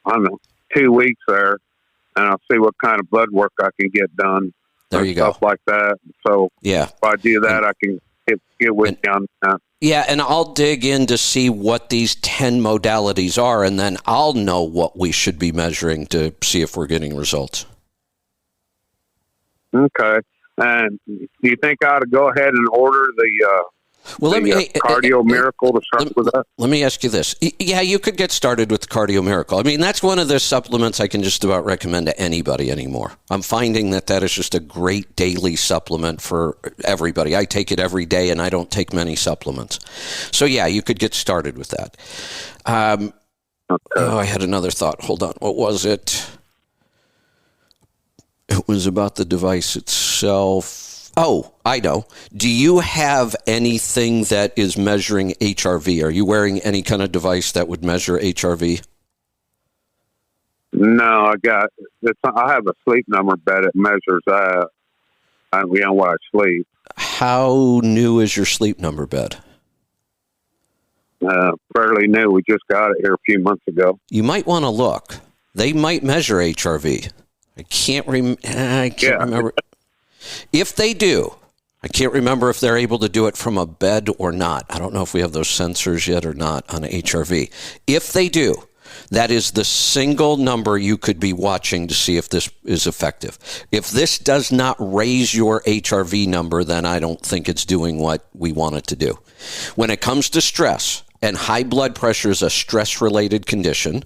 don't know, 2 weeks there, and I'll see what kind of blood work I can get done. There you go. Stuff like that. So yeah, if I do that, I can get with you on that. Yeah, and I'll dig in to see what these 10 modalities are, and then I'll know what we should be measuring to see if we're getting results. Okay. And do you think I ought to go ahead and order the Cardio Miracle to start with that? Let me ask you this. Yeah, you could get started with the Cardio Miracle. I mean, that's one of the supplements I can just about recommend to anybody anymore. I'm finding that is just a great daily supplement for everybody. I take it every day, and I don't take many supplements. So, yeah, you could get started with that. Okay. Oh, I had another thought. Hold on. What was it? It was about the device itself. Oh, I know. Do you have anything that is measuring HRV? Are you wearing any kind of device that would measure HRV? No, I have a sleep number bed that measures that. We don't want to sleep. How new is your sleep number bed? Fairly new. We just got it here a few months ago. You might want to look. They might measure HRV. I can't remember. If they do, I can't remember if they're able to do it from a bed or not. I don't know if we have those sensors yet or not on HRV. If they do, that is the single number you could be watching to see if this is effective. If this does not raise your HRV number, then I don't think it's doing what we want it to do. When it comes to stress, and high blood pressure is a stress-related condition,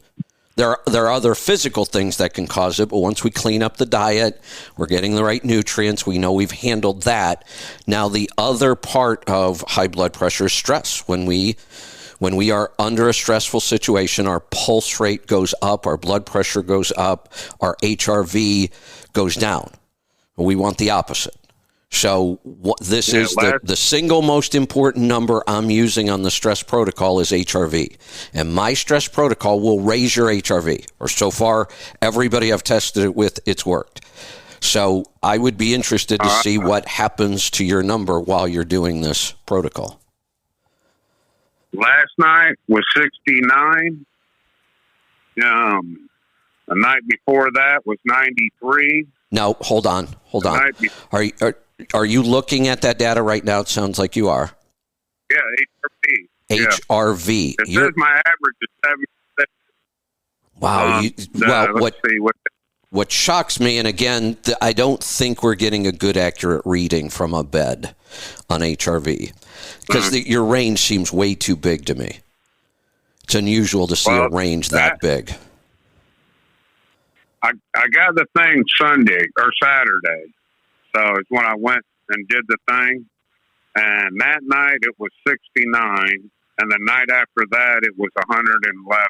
There are other physical things that can cause it, but once we clean up the diet, we're getting the right nutrients, we know we've handled that. Now, the other part of high blood pressure is stress. When we are under a stressful situation, our pulse rate goes up, our blood pressure goes up, our HRV goes down. We want the opposite. So this is the single most important number I'm using on the stress protocol is HRV. And my stress protocol will raise your HRV. Or so far, everybody I've tested it with, it's worked. So I would be interested to see what happens to your number while you're doing this protocol. Last night was 69. The night before that was 93. No, hold on. Are you looking at that data right now? It sounds like you are. Yeah, HRV. HRV. It says my average is 76. Wow. What shocks me, and again, I don't think we're getting a good accurate reading from a bed on HRV because your range seems way too big to me. It's unusual to see a range that big. I got the thing Sunday or Saturday. So it's when I went and did the thing. And that night it was 69. And the night after that it was 111.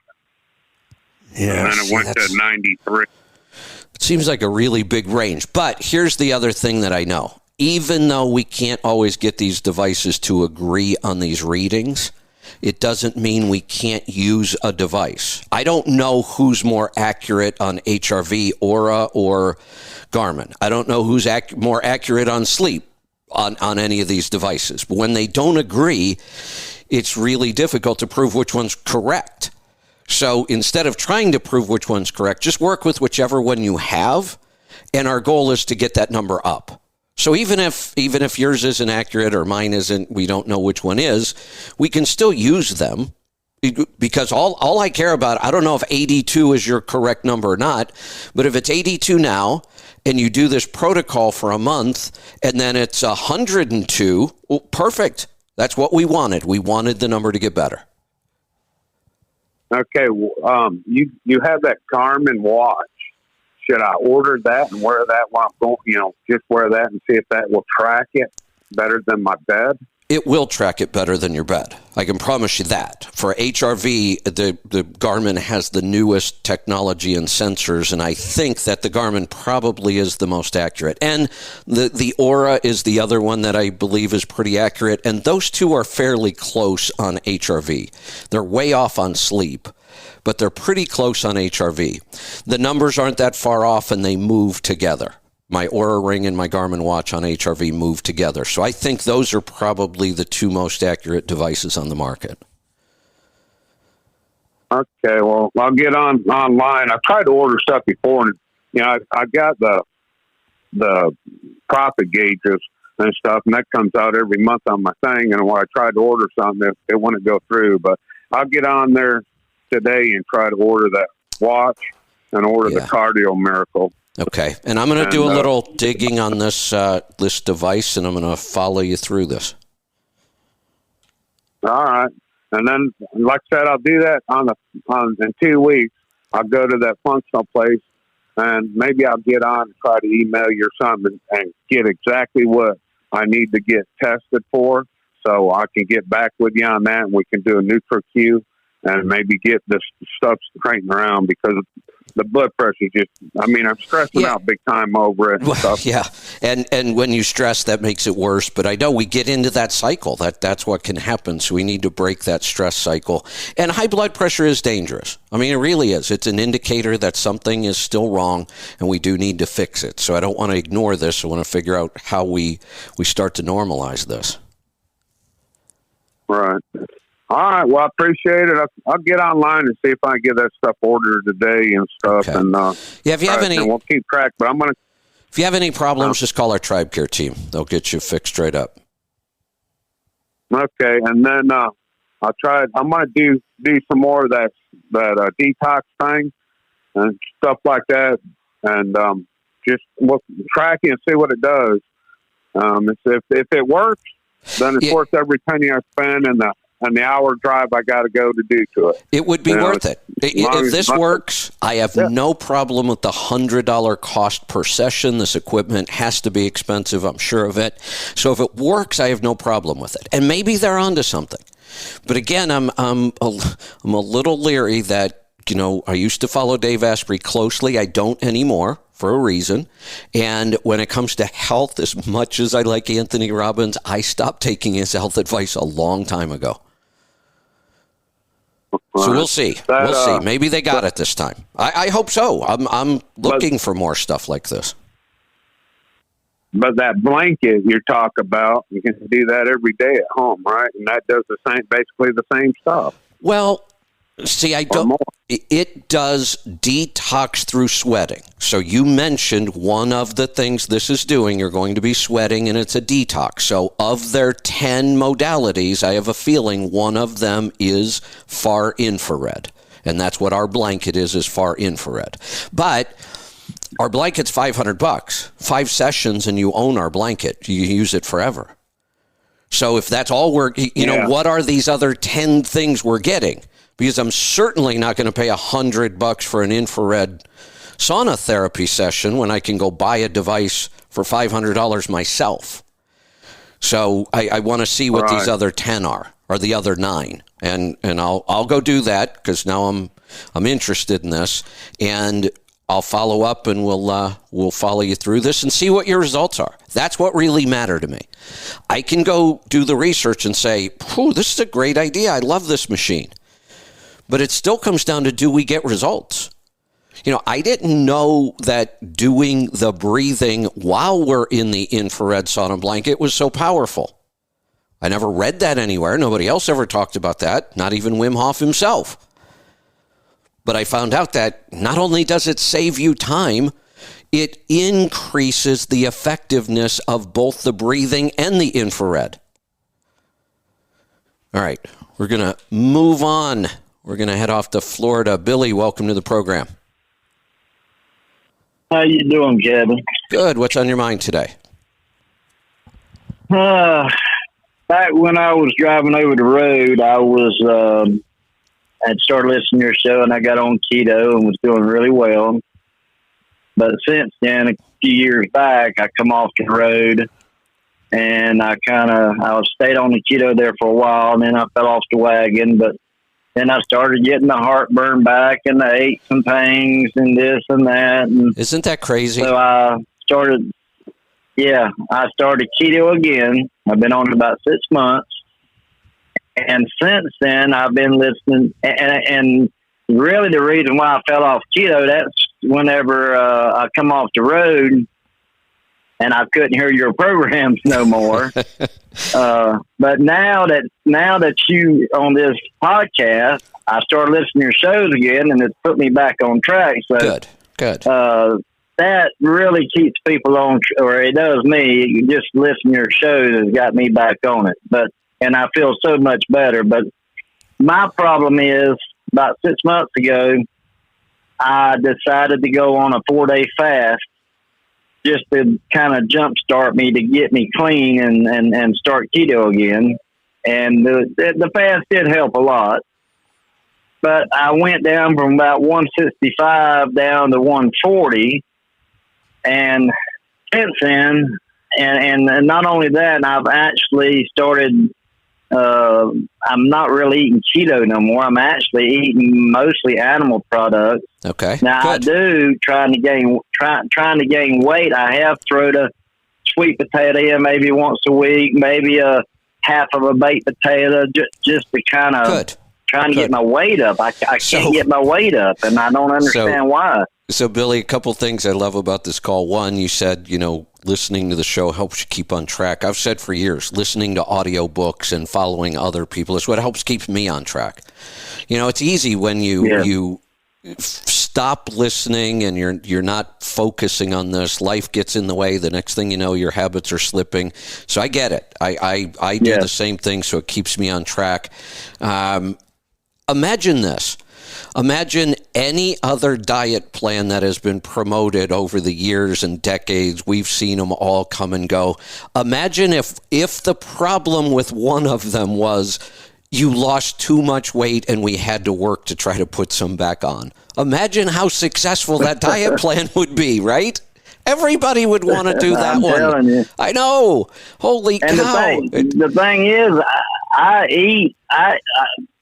Yeah, and then it went to 93. It seems like a really big range. But here's the other thing that I know. Even though we can't always get these devices to agree on these readings, it doesn't mean we can't use a device. I don't know who's more accurate on HRV, Aura, or Garmin. I don't know who's more accurate on sleep on any of these devices. But when they don't agree, it's really difficult to prove which one's correct. So instead of trying to prove which one's correct, just work with whichever one you have. And our goal is to get that number up. So even if yours isn't accurate or mine isn't, we don't know which one is, we can still use them because all I care about, I don't know if 82 is your correct number or not, but if it's 82 now and you do this protocol for a month and then it's 102, well, perfect. That's what we wanted. We wanted the number to get better. Okay. You have that Garmin watch. Should I order that and wear that while I'm going, just wear that and see if that will track it better than my bed? It will track it better than your bed. I can promise you that. For HRV, the Garmin has the newest technology and sensors, and I think that the Garmin probably is the most accurate. And the Aura is the other one that I believe is pretty accurate, and those two are fairly close on HRV. They're way off on sleep, but they're pretty close on HRV. The numbers aren't that far off, and they move together. My Aura Ring and my Garmin watch on HRV move together. So I think those are probably the two most accurate devices on the market. Okay, well, I'll get online. I tried to order stuff before, and I got the profit gauges and stuff, and that comes out every month on my thing. And when I tried to order something, it wouldn't go through. But I'll get on there today and try to order that watch and order the Cardio Miracle. Okay, and I'm going to do a little digging on this device, and I'm going to follow you through this. All right, and then, like I said, I'll do that in 2 weeks. I'll go to that functional place, and maybe I'll get on and try to email you or something and get exactly what I need to get tested for, so I can get back with you on that, and we can do a NutriQ and maybe get this stuff straightened around because the blood pressure I'm stressing out big time over it and stuff. Yeah, and when you stress, that makes it worse. But I know we get into that cycle. That's what can happen. So we need to break that stress cycle. And high blood pressure is dangerous. I mean, it really is. It's an indicator that something is still wrong, and we do need to fix it. So I don't want to ignore this. I want to figure out how we start to normalize this. Right. All right. Well, I appreciate it. I'll get online and see if I can get that stuff ordered today and stuff. Okay. And if you have any, we'll keep track. But if you have any problems, just call our Tribe Care team. They'll get you fixed straight up. Okay. And then I'll try. I'm going to do some more of that detox thing and stuff like that, and just track it and see what it does. If it works, then it's worth every penny I spend, and and the hour drive I got to go to do to it. It would be worth it. If this works, I have no problem with the $100 cost per session. This equipment has to be expensive. I'm sure of it. So if it works, I have no problem with it. And maybe they're onto something. But again, I'm a little leery that, I used to follow Dave Asprey closely. I don't anymore for a reason. And when it comes to health, as much as I like Anthony Robbins, I stopped taking his health advice a long time ago. So we'll see. We'll see. Maybe they got it this time. I hope so. I'm looking for more stuff like this. But that blanket you talk about, you can do that every day at home, right? And that does basically the same stuff. Well, see, it does detox through sweating. So you mentioned one of the things this is doing, you're going to be sweating, and it's a detox. So of their 10 modalities, I have a feeling one of them is far infrared. And that's what our blanket is far infrared. But our blanket's $500, 5 sessions, and you own our blanket. You use it forever. So if that's all what are these other 10 things we're getting? Because I'm certainly not going to pay $100 for an infrared sauna therapy session when I can go buy a device for $500 myself. So I want to see what these other 10 are, or the other 9, and I'll go do that because now I'm interested in this, and I'll follow up and we'll follow you through this and see what your results are. That's what really matter to me. I can go do the research and say, this is a great idea. I love this machine. But it still comes down to, do we get results? I didn't know that doing the breathing while we're in the infrared sauna blanket was so powerful. I never read that anywhere. Nobody else ever talked about that, not even Wim Hof himself. But I found out that not only does it save you time, it increases the effectiveness of both the breathing and the infrared. All right, we're going to move on. We're going to head off to Florida. Billy, welcome to the program. How you doing, Kevin? Good. What's on your mind today? Back when I was driving over the road, I'd started listening to your show, and I got on keto and was doing really well. But since then, a few years back, I come off the road, and I stayed on the keto there for a while, and then I fell off the wagon. But then I started getting the heartburn back and the aches and pains and this and that. And isn't that crazy? so I started keto again. I've been on it about 6 months. And since then, I've been listening. And really the reason why I fell off keto, that's whenever I come off the road and I couldn't hear your programs no more. But now that you on this podcast, I started listening to your shows again, and it's put me back on track. So good. That really keeps people on, or it does me. Just listening to your shows has got me back on it. And I feel so much better. But my problem is, about 6 months ago, I decided to go on a 4-day fast, just to kind of jumpstart me to get me clean and start keto again. And the fast did help a lot. But I went down from about 165 down to 140. And since then, and not only that, I've actually started, I'm not really eating keto no more. I'm actually eating mostly animal products. Okay. Now good. I do trying to gain weight. I have thrown a sweet potato in maybe once a week, maybe a half of a baked potato, just to kind of trying to get my weight up. I can't get my weight up, and I don't understand why. So, Billy, a couple things I love about this call. One, you said, listening to the show helps you keep on track. I've said for years, listening to audiobooks and following other people is what helps keep me on track. It's easy when you stop listening and you're not focusing on this. Life gets in the way. The next thing you know, your habits are slipping. So I get it. I do the same thing, so it keeps me on track. Imagine this. Imagine any other diet plan that has been promoted over the years and decades. We've seen them all come and go. Imagine if the problem with one of them was you lost too much weight and we had to work to try to put some back on. Imagine how successful that diet plan would be, right? Everybody would want to do that I'm one. telling you. I know. Holy And cow. the thing is, I eat.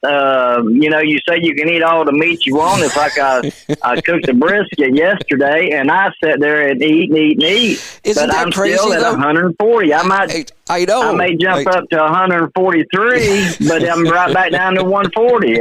You say you can eat all the meat you want. It's like I cooked a brisket yesterday, and I sat there and eat. Isn't but that I'm crazy, still at though? 140. I know. I may jump up to 143, but I'm right back down to 140.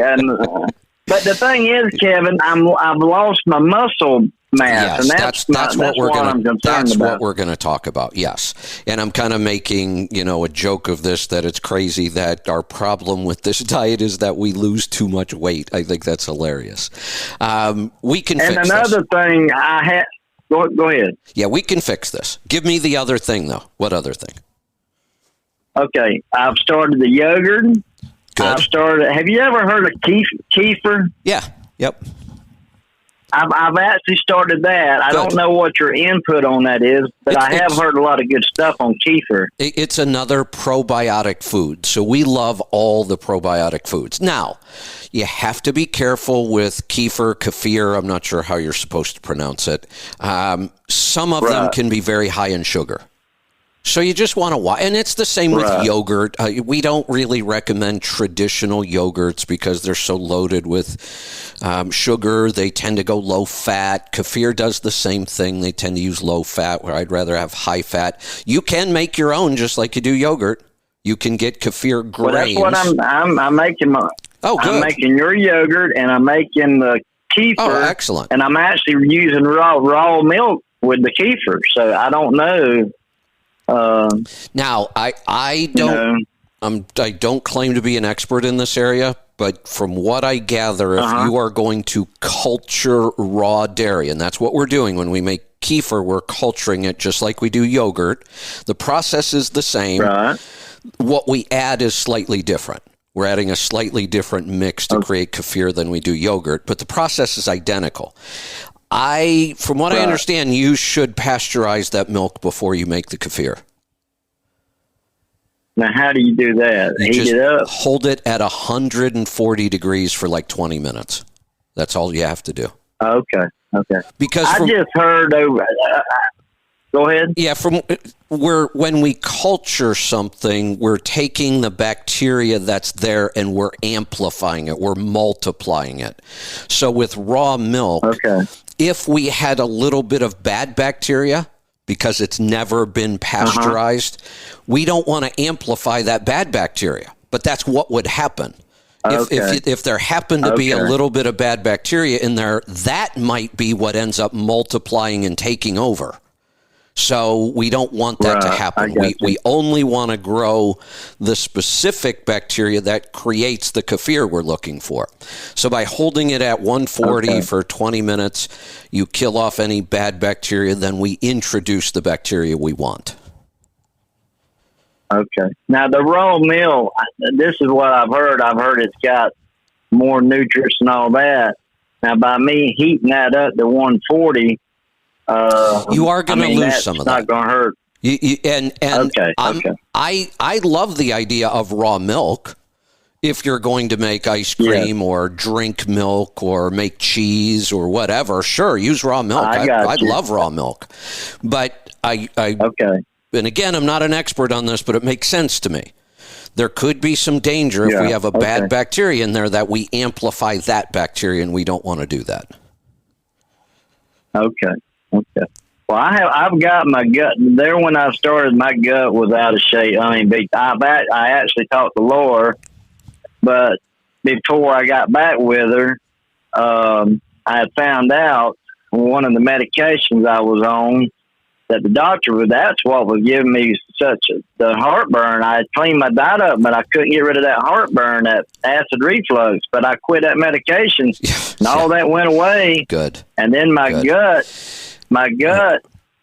But the thing is, Kevin, I've lost my muscle mass, and that's what I'm concerned about. What we're going to talk about. Yes, and I'm kind of making a joke of this, that it's crazy that our problem with this diet is that we lose too much weight. I think that's hilarious. We can. And fix another this. thing, I had. Go ahead. Yeah, we can fix this. Give me the other thing, though. What other thing? Okay, I've started the yogurt. Good. Have you ever heard of kefir? Yeah. Yep. I've actually started that. I don't know what your input on that is, but I have heard a lot of good stuff on kefir. It's another probiotic food. So we love all the probiotic foods. Now, you have to be careful with kefir. I'm not sure how you're supposed to pronounce it. Some of them can be very high in sugar. So you just want to watch. And it's the same with yogurt. We don't really recommend traditional yogurts because they're so loaded with sugar. They tend to go low fat. Kefir does the same thing. They tend to use low fat, where I'd rather have high fat. You can make your own just like you do yogurt. You can get kefir grains. Well, that's what I'm making. Good. I'm making your yogurt, and I'm making the kefir. Oh, excellent. And I'm actually using raw milk with the kefir. So I don't know. Now, I don't claim to be an expert in this area, but from what I gather, if you are going to culture raw dairy, and that's what we're doing when we make kefir, we're culturing it just like we do yogurt. The process is the same. Right. What we add is slightly different. We're adding a slightly different mix to create kefir than we do yogurt, but the process is identical. From what I understand, you should pasteurize that milk before you make the kefir. Now, how do you do that? Heat it up? Hold it at 140 degrees for like 20 minutes. That's all you have to do. Okay. Because I just heard over. Go ahead. Yeah, when we culture something, we're taking the bacteria that's there and we're amplifying it. We're multiplying it. So with raw milk, if we had a little bit of bad bacteria, because it's never been pasteurized, we don't want to amplify that bad bacteria. But that's what would happen. If there happened to be a little bit of bad bacteria in there, that might be what ends up multiplying and taking over. So we don't want that to happen. We only want to grow the specific bacteria that creates the kefir we're looking for. So by holding it at 140 for 20 minutes, you kill off any bad bacteria, then we introduce the bacteria we want. Okay. Now, the raw meal, this is what I've heard. I've heard it's got more nutrients and all that. Now, by me heating that up to 140, you are going to lose some of that. It's not going to hurt. I love the idea of raw milk. If you're going to make ice cream or drink milk or make cheese or whatever, sure, use raw milk. I love raw milk. But and again, I'm not an expert on this, but it makes sense to me. There could be some danger if we have a bad bacteria in there that we amplify that bacteria, and we don't want to do that. Okay. Well, I've got my gut there. When I started, my gut was out of shape. I mean, I actually talked to Laura, but before I got back with her, I had found out one of the medications I was on that the doctor that's what was giving me the heartburn. I had cleaned my diet up, but I couldn't get rid of that heartburn, that acid reflux. But I quit that medication, and all that went away. Good. And then my gut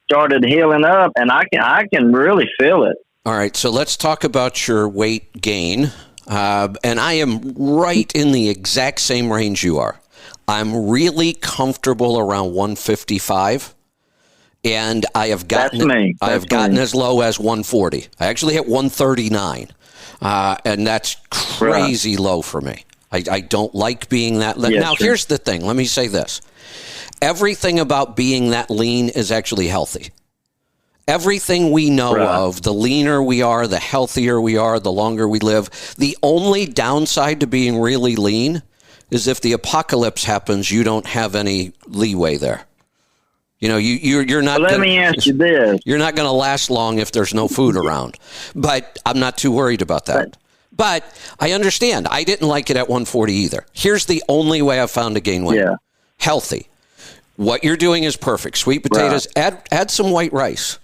started healing up, and I can really feel it. All right, so let's talk about your weight gain. And I am right in the exact same range you are. I'm really comfortable around 155. And I have gotten as low as 140. I actually hit 139. And that's crazy low for me. I don't like being that lean. Now, here's the thing. Let me say this. Everything about being that lean is actually healthy. Everything we know of, the leaner we are, the healthier we are, the longer we live. The only downside to being really lean is if the apocalypse happens, you don't have any leeway there. You know, you're not. Let me ask you this: you're not going to last long if there's no food around. But I'm not too worried about that. But I understand. I didn't like it at 140 either. Here's the only way I've found to gain weight: healthy. What you're doing is perfect. Sweet potatoes. Add some white rice.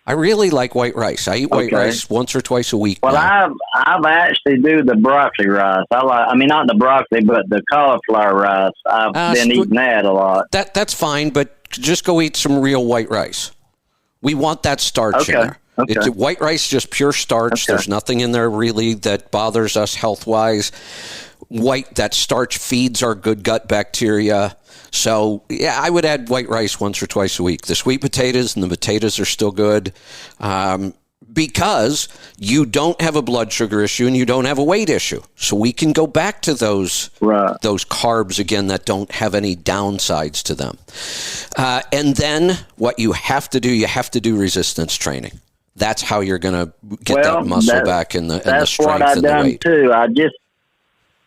I really like white rice. I eat white rice once or twice a week. Well, now. I've actually do the broccoli rice. I mean, not the broccoli, but the cauliflower rice. I've been eating that a lot. That's fine, but just go eat some real white rice. We want that starch in there. It's white rice, just pure starch. There's nothing in there really that bothers us health-wise. That starch feeds our good gut bacteria. So, yeah, I would add white rice once or twice a week. The sweet potatoes and the potatoes are still good because you don't have a blood sugar issue and you don't have a weight issue. So we can go back to those carbs again that don't have any downsides to them. And then what you have to do resistance training. That's how you're going to get that muscle back and the strength and the weight. That's what I've done too.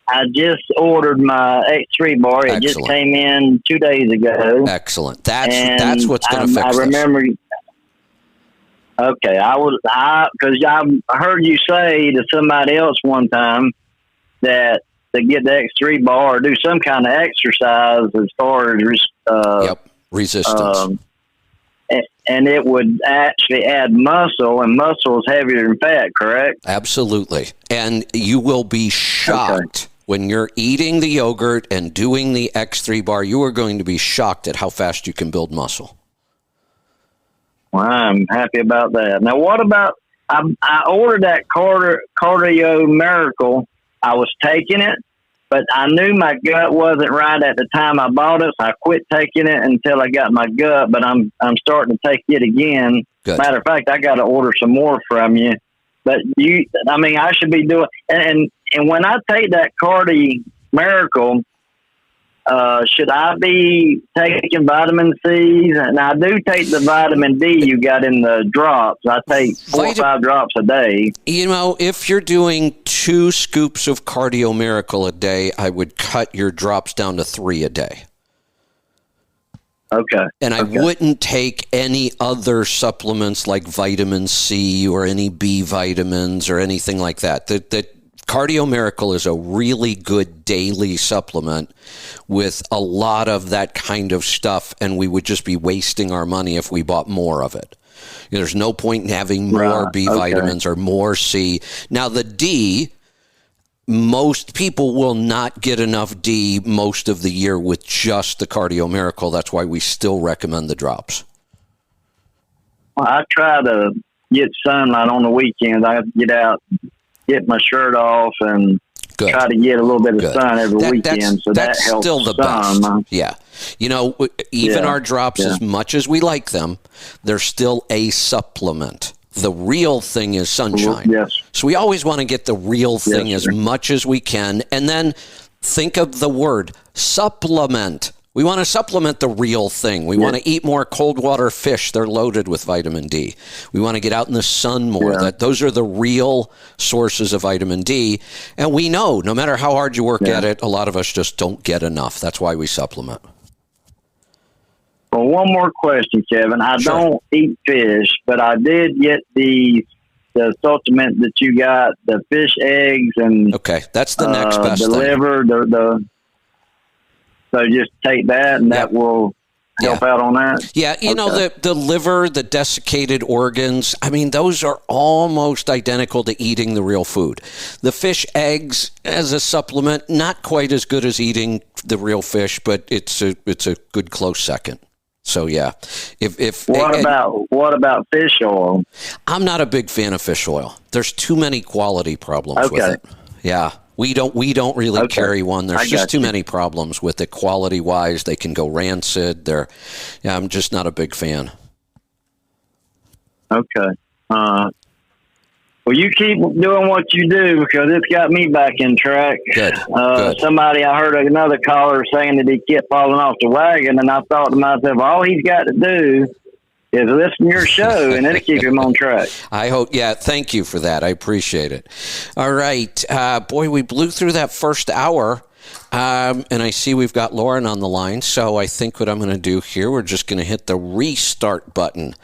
I just ordered my X3 bar. It just came in 2 days ago. Excellent. That's what's going to fix this. I remember. Okay, because I heard you say to somebody else one time that to get the X3 bar, do some kind of exercise as far as resistance. And it would actually add muscle, and muscle is heavier than fat, correct? Absolutely. And you will be shocked when you're eating the yogurt and doing the X3 bar. You are going to be shocked at how fast you can build muscle. Well, I'm happy about that. Now, what about, I ordered that Cardio Miracle. I was taking it, but I knew my gut wasn't right at the time I bought it, so I quit taking it until I got my gut, but I'm starting to take it again. Good. Matter of fact, I got to order some more from you. But I should be doing, and when I take that Cardio Miracle, should I be taking vitamin C's? And I do take the vitamin D you got in the drops. I take 4 or 5 drops a day. You know, if you're doing 2 scoops of Cardio Miracle a day, I would cut your drops down to 3 a day. Okay. And I wouldn't take any other supplements like vitamin C or any B vitamins or anything like that. That Cardio Miracle is a really good daily supplement with a lot of that kind of stuff, and we would just be wasting our money if we bought more of it. You know, there's no point in having more B vitamins or more C. Now, the D, most people will not get enough D most of the year with just the Cardio Miracle. That's why we still recommend the drops. Well, I try to get sunlight on the weekends. I get out, get my shirt off, and try to get a little bit of sun every weekend. So that helps. Still the best. Yeah. You know, even our drops, as much as we like them, they're still a supplement. The real thing is sunshine. Yes. So we always want to get the real thing as much as we can. And then think of the word supplement. We want to supplement the real thing. We want to eat more cold water fish. They're loaded with vitamin D. We want to get out in the sun more. Those are the real sources of vitamin D. And we know no matter how hard you work at it, a lot of us just don't get enough. That's why we supplement. Well, one more question, Kevin. I don't eat fish, but I did get the supplement that you got, the fish eggs and that's the next best the thing. Liver, so just take that, and that will help out on that. Yeah, you know, the liver, the desiccated organs, I mean, those are almost identical to eating the real food. The fish eggs as a supplement, not quite as good as eating the real fish, but it's a good close second. So yeah, what about fish oil? I'm not a big fan of fish oil. There's too many quality problems with it. Yeah, we don't really carry one. There's just too many problems with it quality wise. They can go rancid. I'm just not a big fan. Okay. Well, you keep doing what you do because it's got me back in track. Good. I heard another caller saying that he kept falling off the wagon, and I thought to myself, all he's got to do is listen to your show, and it'll keep him on track. I hope. Yeah, thank you for that. I appreciate it. All right. Boy, we blew through that first hour. And I see we've got Lauren on the line, so I think what I'm going to do here, we're just going to hit the restart button.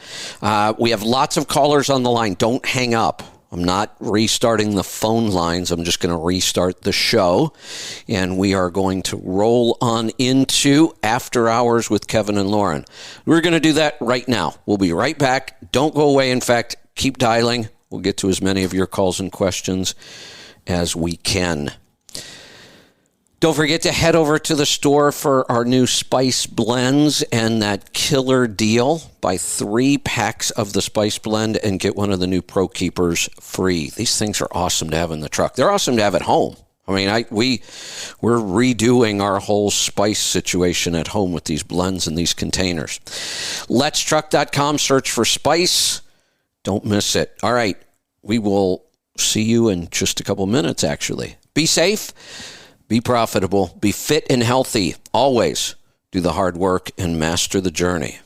We have lots of callers on the line. Don't hang up. I'm not restarting the phone lines. I'm just going to restart the show, and we are going to roll on into After Hours with Kevin and Lauren. We're going to do that right now. We'll be right back. Don't go away. In fact, keep dialing. We'll get to as many of your calls and questions as we can. Don't forget to head over to the store for our new spice blends and that killer deal. Buy 3 packs of the spice blend and get one of the new Pro Keepers free. These things are awesome to have in the truck. They're awesome to have at home. I mean, we're redoing our whole spice situation at home with these blends and these containers. Let'sTruck.com, search for spice. Don't miss it. All right. We will see you in just a couple minutes, actually. Be safe. Be profitable, be fit and healthy, always do the hard work and master the journey.